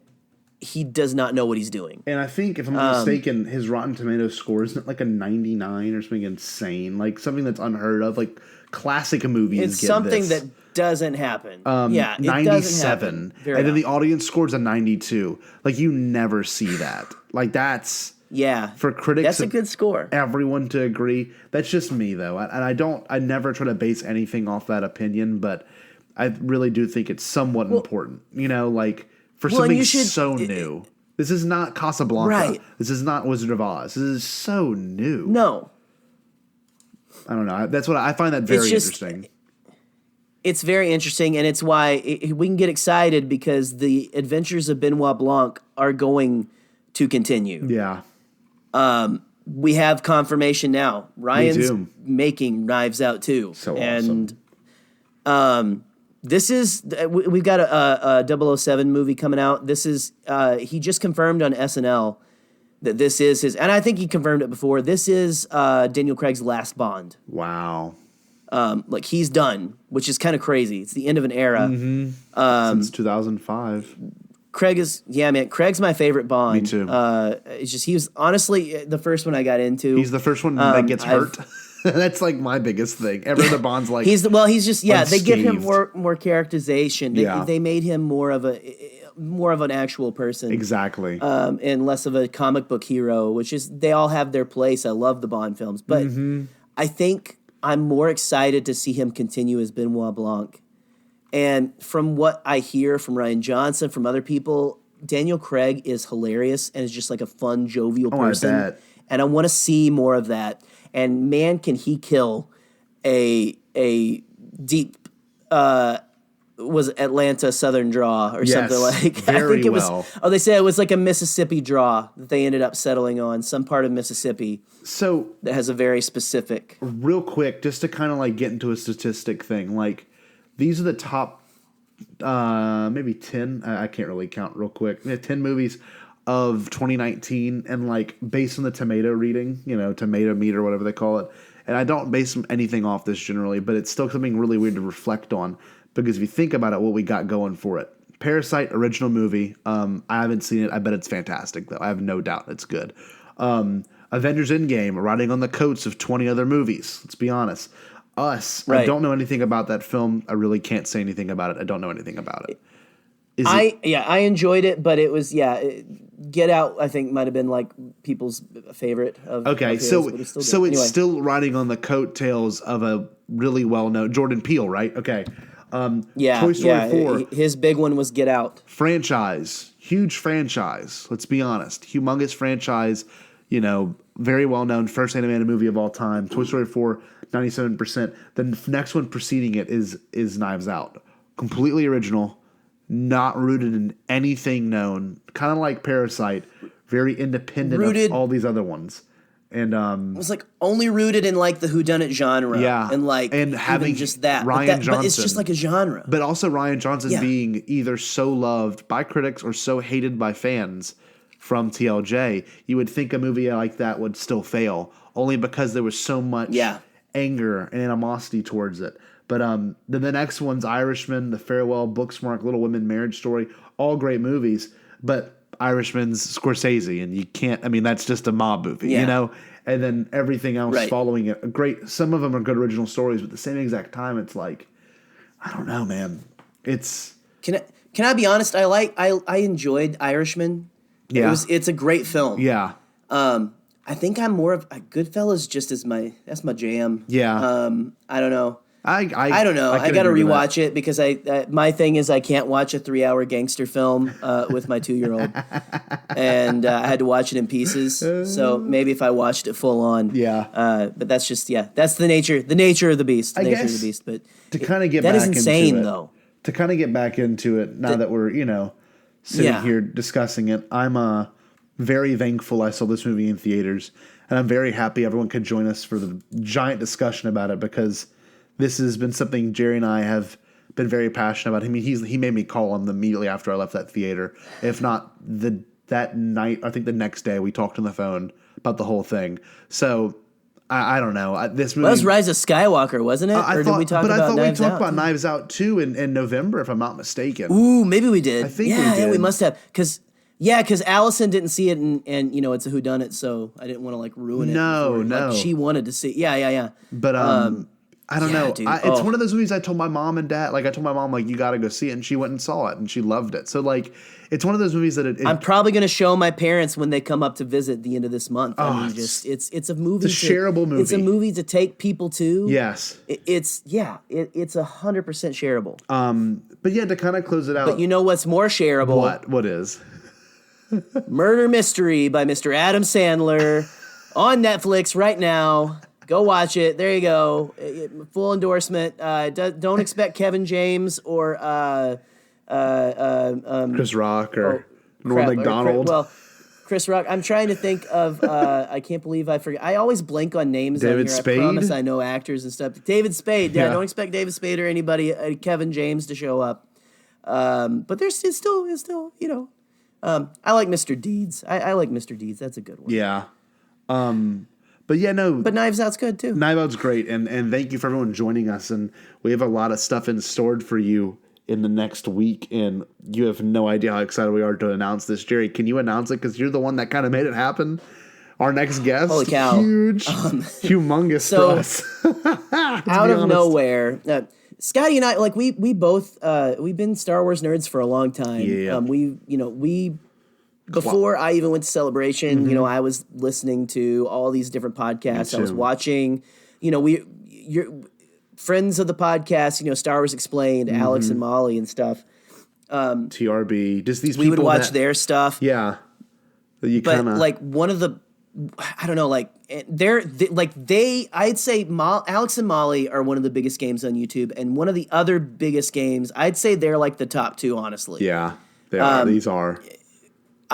he does not know what he's doing. And I think, if I'm not mistaken, his Rotten Tomatoes score isn't like a 99 or something insane, like something that's unheard of, like classic movies. It's something that doesn't happen. It 97, doesn't happen and then the audience scores a 92. Like you never see that. Like that's for critics. That's a good score. Everyone to agree. That's just me though, and I never try to base anything off that opinion, but I really do think it's somewhat important. Like for something so new. This is not Casablanca. Right. This is not Wizard of Oz. This is so new. No. I don't know. That's what I find that very interesting. It's very interesting, and it's why we can get excited because the adventures of Benoit Blanc are going to continue. Yeah. We have confirmation now. Ryan's making Knives Out 2. So awesome. And this is, we've got a 007 movie coming out. This is, he just confirmed on SNL that this is his, and I think he confirmed it before, this is Daniel Craig's last Bond. Wow. Like he's done, which is kind of crazy. It's the end of an era. Since 2005. Craig's my favorite Bond. Me too. It's just he was honestly the first one I got into. He's the first one that gets hurt. That's like my biggest thing. Every other Bond's like he's just they give him unscathed. more characterization. They made him more of an actual person. Exactly. And less of a comic book hero, which is they all have their place. I love the Bond films, but I think I'm more excited to see him continue as Benoit Blanc. And from what I hear from Ryan Johnson, from other people, Daniel Craig is hilarious and is just like a fun, jovial person. I bet. And I want to see more of that. And man, can he kill a deep was Atlanta Southern draw or something like. Very I think it was. well. Oh, they said it was like a Mississippi draw that they ended up settling on, some part of Mississippi. So that has a very specific. Real quick, just to kind of like get into a statistic thing, like these are the top maybe 10. I can't really count real quick. 10 movies of 2019, and like based on the tomato reading, tomato meter, whatever they call it. And I don't base anything off this generally, but it's still something really weird to reflect on. Because if you think about it, what we got going for it. Parasite, original movie. I haven't seen it. I bet it's fantastic, though. I have no doubt it's good. Avengers Endgame, riding on the coats of 20 other movies. Let's be honest. Us, right. I don't know anything about that film. I really can't say anything about it. I don't know anything about it. I enjoyed it, but it was, Get Out, I think, might have been like people's favorite of his, so anyway. It's still riding on the coattails of a really well-known Jordan Peele, right? Okay. Toy Story 4. His big one was Get Out. Franchise. Huge franchise. Let's be honest. Humongous franchise. Very well-known. First animated movie of all time. Toy Story 4, 97%. The next one preceding it is Knives Out. Completely original. Not rooted in anything known. Kind of like Parasite. Very independent of all these other ones. And it was like only rooted in like the whodunit genre. Yeah. And having just that. Ryan Johnson. But it's just like a genre. But also Ryan Johnson being either so loved by critics or so hated by fans from TLJ. You would think a movie like that would still fail. Only because there was so much anger and animosity towards it. But then the next one's Irishman, The Farewell, Booksmart, Little Women, Marriage Story. All great movies. But Irishman's Scorsese, and you can't. I mean, that's just a mob movie, And then everything else following it. Great. Some of them are good original stories, but at the same exact time, it's like, I don't know, man. It's. Can I be honest? I enjoyed Irishman. Yeah, it's a great film. Yeah. I think I'm more of Goodfellas. That's my jam. Yeah. I don't know. I don't know. I got to rewatch it because my thing is I can't watch a 3-hour gangster film with my 2-year-old, and I had to watch it in pieces. So maybe if I watched it full on, but that's just that's the nature of the beast. I guess of the beast. But to kind of get that back is insane into it, though. To kind of get back into it now that we're sitting here discussing it, I'm very thankful I saw this movie in theaters, and I'm very happy everyone could join us for the giant discussion about it because. This has been something Jerry and I have been very passionate about. I mean, he made me call him immediately after I left that theater. If not that night, I think the next day we talked on the phone about the whole thing. So I don't know. This movie was Rise of Skywalker, wasn't it? I thought we talked about Knives Out too in November, if I'm not mistaken. Ooh, maybe we did. I think we did. Yeah, we must have because Allison didn't see it, and it's a whodunit, so I didn't want to like ruin it. No. Like, she wanted to see. Yeah. But I don't know. Dude. It's one of those movies I told my mom and dad. Like I told my mom, like you got to go see it, and she went and saw it, and she loved it. So like, it's one of those movies that I'm probably going to show my parents when they come up to visit at the end of this month. I mean, it's a movie. It's a shareable movie. It's a movie to take people to. Yes. It's 100% shareable. But to kind of close it out. But you know what's more shareable? What is? Murder Mystery by Mr. Adam Sandler on Netflix right now. Go watch it. There you go. Full endorsement. Don't expect Kevin James or Chris Rock or Norm Macdonald. Chris Rock. I'm trying to think of. I can't believe I forget. I always blank on names. David Spade. I promise I know actors and stuff. David Spade. Yeah. Don't expect David Spade or anybody. Kevin James to show up. But there's still. I like Mr. Deeds. I like Mr. Deeds. That's a good one. Yeah. But yeah, no. But Knives Out's good too. Knives Out's great, and thank you for everyone joining us. And we have a lot of stuff in stored for you in the next week, and you have no idea how excited we are to announce this. Jerry, can you announce it? Because you're the one that kind of made it happen. Our next guest, holy cow, humongous for us. Out of nowhere, Scotty and I, like we both we've been Star Wars nerds for a long time. Yeah. We before I even went to Celebration, I was listening to all these different podcasts. I was watching, you're friends of the podcast, Star Wars Explained, Alex and Molly and stuff. TRB, just these we people would watch their stuff. Yeah. But like one of the, I don't know, like I'd say Alex and Molly are one of the biggest games on YouTube, and one of the other biggest games, I'd say they're like the top two, honestly. Yeah, they are. These are.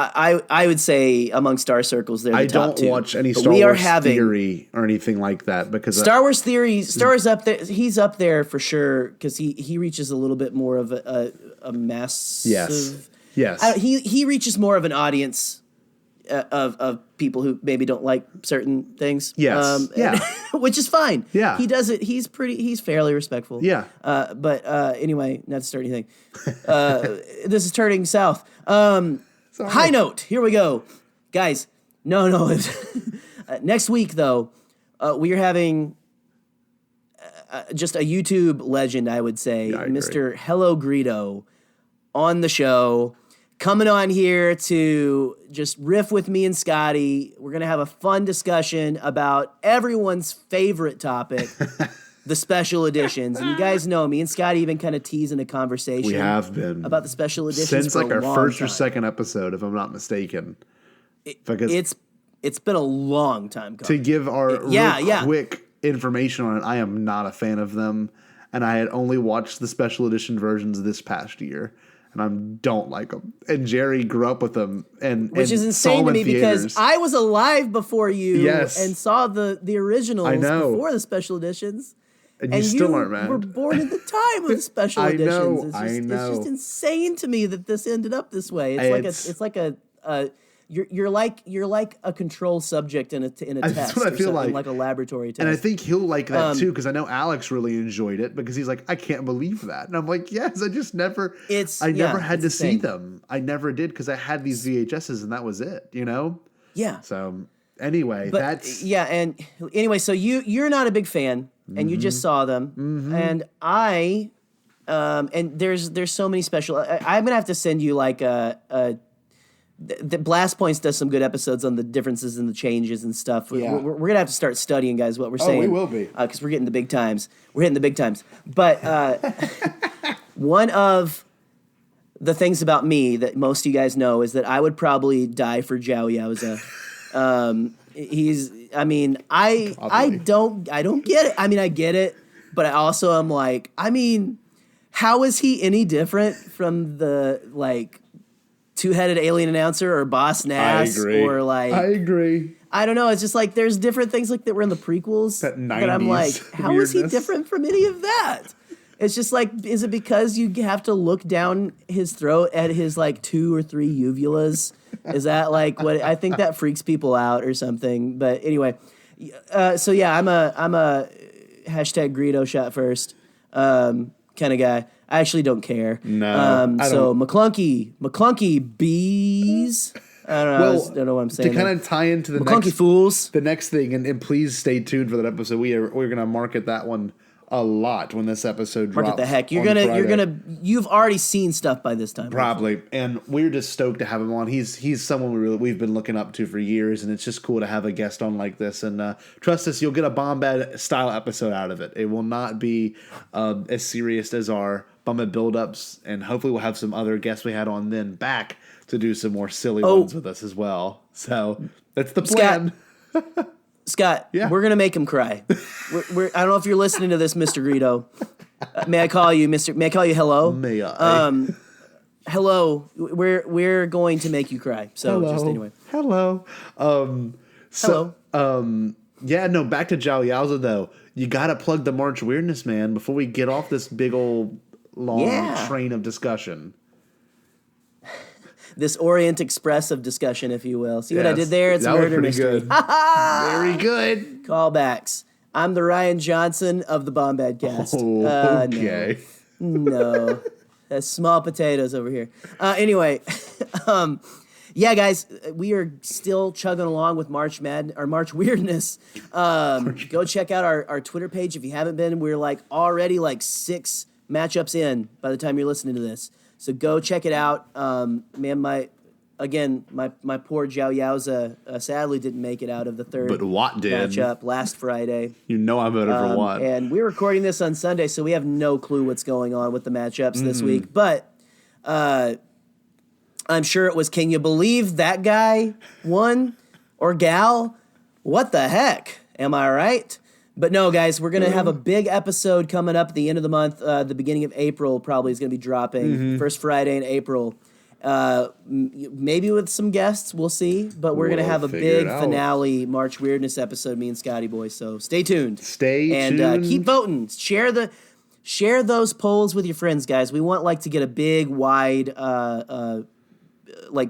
I would say among Star Circles, they're the top two. I don't watch any Star Wars Theory or anything like that because Star Wars Theory, Star's up there. He's up there for sure because he reaches a little bit more of a massive. Yes. He reaches more of an audience of people who maybe don't like certain things. Yes. Which is fine. Yeah. He does it. He's fairly respectful. Yeah. But anyway, not to start anything. This is turning south. High note. Here we go, guys. No. Next week though, we are having just a YouTube legend, I would say, Mr. Hello Greedo, on the show, coming on here to just riff with me and Scotty. We're gonna have a fun discussion about everyone's favorite topic. The special editions. And you guys know me and Scotty even kind of teasing a conversation. We have been. About the special editions since for like our first time. or second episode, if I'm not mistaken. It's been a long time coming. To give our quick information on it, I am not a fan of them. And I had only watched the special edition versions this past year. And I don't like them. And Jerry grew up with them. Which is insane to me because I was alive before you and saw the originals before the special editions. And you still aren't, man. Were born at the time of the special editions. I know. It's just insane to me that this ended up this way. It's like you're like a control subject in a test. That's what I feel like a laboratory test. And I think he'll like that too because I know Alex really enjoyed it because he's like, I can't believe that, and I'm like, yes, I just never. I never had to see them. I never did because I had these VHSs and that was it. Yeah. So anyway, so you're not a big fan. And you just saw them, and I, and there's so many special. I'm gonna have to send you like the Blast Points does some good episodes on the differences and the changes and stuff. We're gonna have to start studying, guys, what we're saying. We will be because we're getting the big times. We're hitting the big times. But one of the things about me that most of you guys know is that I would probably die for Zhao Yaoza. I don't get it. I mean, I get it, but I also am like, how is he any different from the like two-headed alien announcer or Boss Nass or like? I agree. I don't know. It's just like there's different things like that were in the prequels that I'm like, how is he different from any of that? It's just like, is it because you have to look down his throat at his like 2 or 3 uvulas? Is that like what I think that freaks people out or something? But anyway, so yeah, I'm a hashtag Greedo shot first kind of guy. I actually don't care. No. So McClunky bees. I don't know. I don't know what I'm saying. To kind of tie into the McClunky fools. The next thing, and please stay tuned for that episode. We're gonna market that one a lot when this episode drops. Market the heck. You've already seen stuff by this time. Probably. And we're just stoked to have him on. He's someone we've been looking up to for years, and it's just cool to have a guest on like this. And trust us, you'll get a Bombad style episode out of it. It will not be as serious as our Bombad buildups, and hopefully we'll have some other guests we had on then back to do some more silly ones with us as well. So that's the plan. Scott, we're gonna make him cry. I don't know if you're listening to this, Mr. Greedo. May I call you Mr.? May I call you hello? May I? Hello. We're going to make you cry. So just anyway. Hello. Hello. Back to Zhao Yaoza though. You gotta plug the March Weirdness, man, before we get off this big old long train of discussion. this Orient Express of discussion, if you will. See what I did there? It's that was murder pretty mystery. good. Very good. Callbacks. I'm the Ryan Johnson of the Bombadcast. Oh, okay. No. That's small potatoes over here. Anyway, yeah, guys, we are still chugging along with March Weirdness. Go check out our Twitter page if you haven't been. We're already 6 matchups in by the time you're listening to this. So go check it out. Man, my poor Jiao Yaoza sadly didn't make it out of the third But Watt did. matchup last Friday. You know I voted for Watt. And we're recording this on Sunday, so we have no clue what's going on with the matchups this week. But I'm sure it was, can you believe that guy won? Or gal? What the heck? Am I right? But no, guys, we're going to have a big episode coming up at the end of the month. The beginning of April probably is going to be dropping. First Friday in April. Maybe with some guests, we'll see. But we're going to have a big finale March Weirdness episode, me and Scotty Boy. So stay tuned. And keep voting. Share those polls with your friends, guys. We want to get a big, wide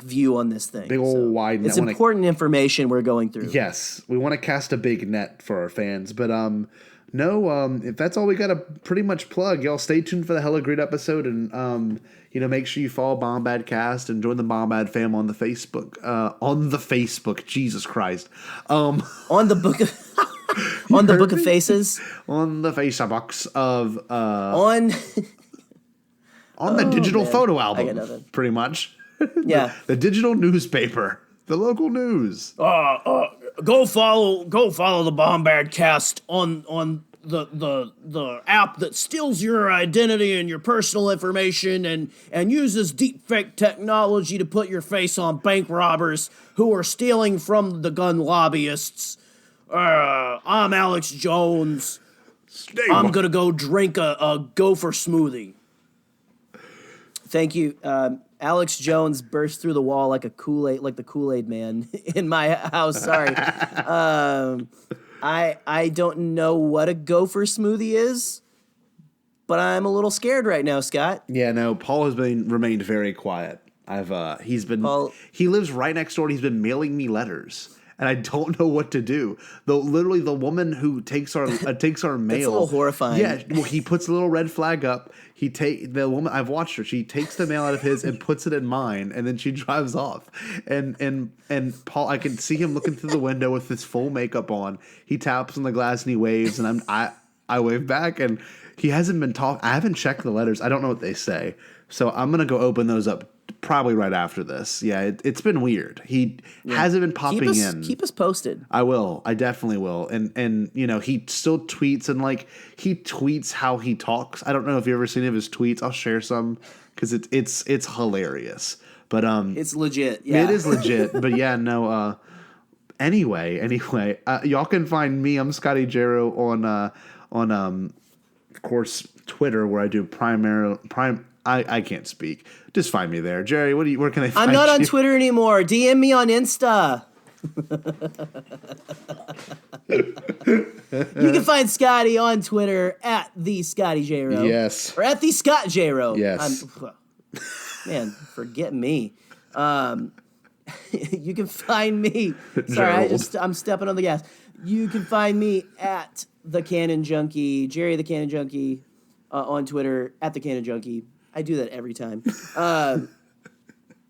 view on this thing. Big old wide net. It's important information we're going through. Yes, we want to cast a big net for our fans, but if that's all we got to pretty much plug, y'all stay tuned for the Hella Great episode, and make sure you follow Bombadcast and join the Bombad fam on the Facebook. Jesus Christ. On the book of on the Book of Faces. On the Facebooks of on the digital photo album. Pretty much. Yeah. The digital newspaper. The local news. Go follow the Bombadcast on the app that steals your identity and your personal information and uses deepfake technology to put your face on bank robbers who are stealing from the gun lobbyists. I'm Alex Jones. I'm gonna go drink a gopher smoothie. Thank you. Alex Jones burst through the wall like the Kool-Aid man in my house. Sorry. I don't know what a gopher smoothie is, but I'm a little scared right now, Scott. Yeah, no, Paul has remained very quiet. He lives right next door and he's been mailing me letters. And I don't know what to do. Though literally the woman who takes our mail. That's a little horrifying. Yeah, well, he puts a little red flag up. The woman, I've watched her. She takes the mail out of his and puts it in mine, and then she drives off. And Paul, I can see him looking through the window with his full makeup on. He taps on the glass and he waves, and I wave back, and he hasn't been talking. I haven't checked the letters. I don't know what they say, so I'm gonna go open those up. Probably right after this. Yeah, it's been weird. He hasn't been popping in. Keep us posted. I will. I definitely will. And he still tweets and he tweets how he talks. I don't know if you've ever seen any of his tweets. I'll share some because it's hilarious. But it's legit. Yeah, it is legit. But yeah, no. Anyway, y'all can find me. I'm Scotty Jarrow on of course Twitter, where I do I can't speak. Just find me there. Jerry, where can I find you? I'm not on Twitter anymore. DM me on Insta. You can find Scotty on Twitter at the Scotty J-Ro. Yes. Or at the Scott J-Ro. Yes. Man, forget me. You can find me. Sorry, I'm stepping on the gas. You can find me at the Canon Junkie, Jerry the Canon Junkie, on Twitter, at the Canon Junkie. I do that every time.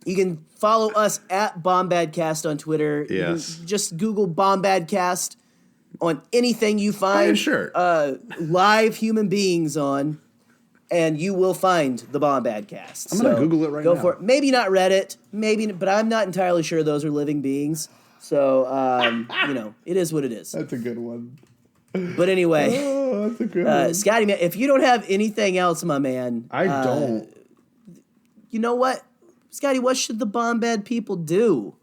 You can follow us at Bombadcast on Twitter. Yes. Just Google Bombadcast on anything you find live human beings on, and you will find the Bombadcast. I'm going to Google it right now. Go for it. Maybe not Reddit, but I'm not entirely sure those are living beings. So, it is what it is. That's a good one. But anyway, that's a good one. Scotty, man, if you don't have anything else, my man, I don't. You know what, Scotty? What should the Bombad people do?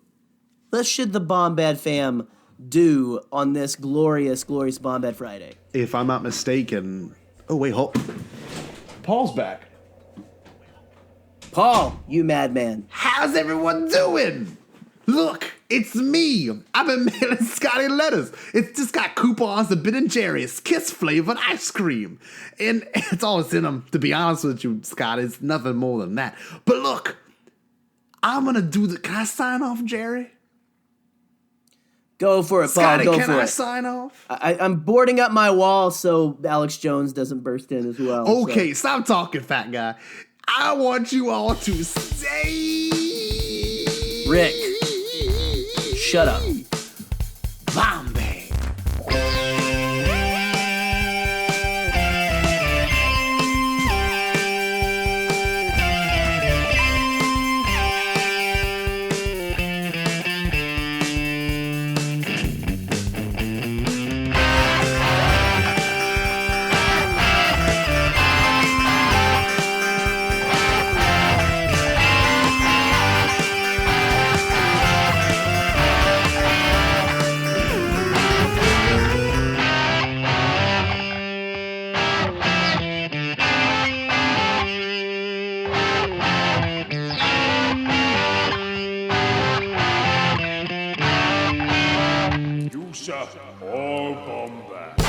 What should the Bombad fam do on this glorious, glorious Bombad Friday? If I'm not mistaken, hold. Paul's back. Paul, you madman. How's everyone doing? Look, it's me. I've been mailing Scotty letters. It's just got coupons of Ben and Jerry's Kiss flavored ice cream. And it's all that's in them, to be honest with you, Scott. It's nothing more than that. But look, I'm gonna do the. Can I sign off, Jerry? Go for it, Paul. Scotty, Go can for I it. sign off? I'm boarding up my wall so Alex Jones doesn't burst in as well. Okay, stop talking, fat guy. I want you all to say, Rick, shut up. Bombay. You shall all bomb back.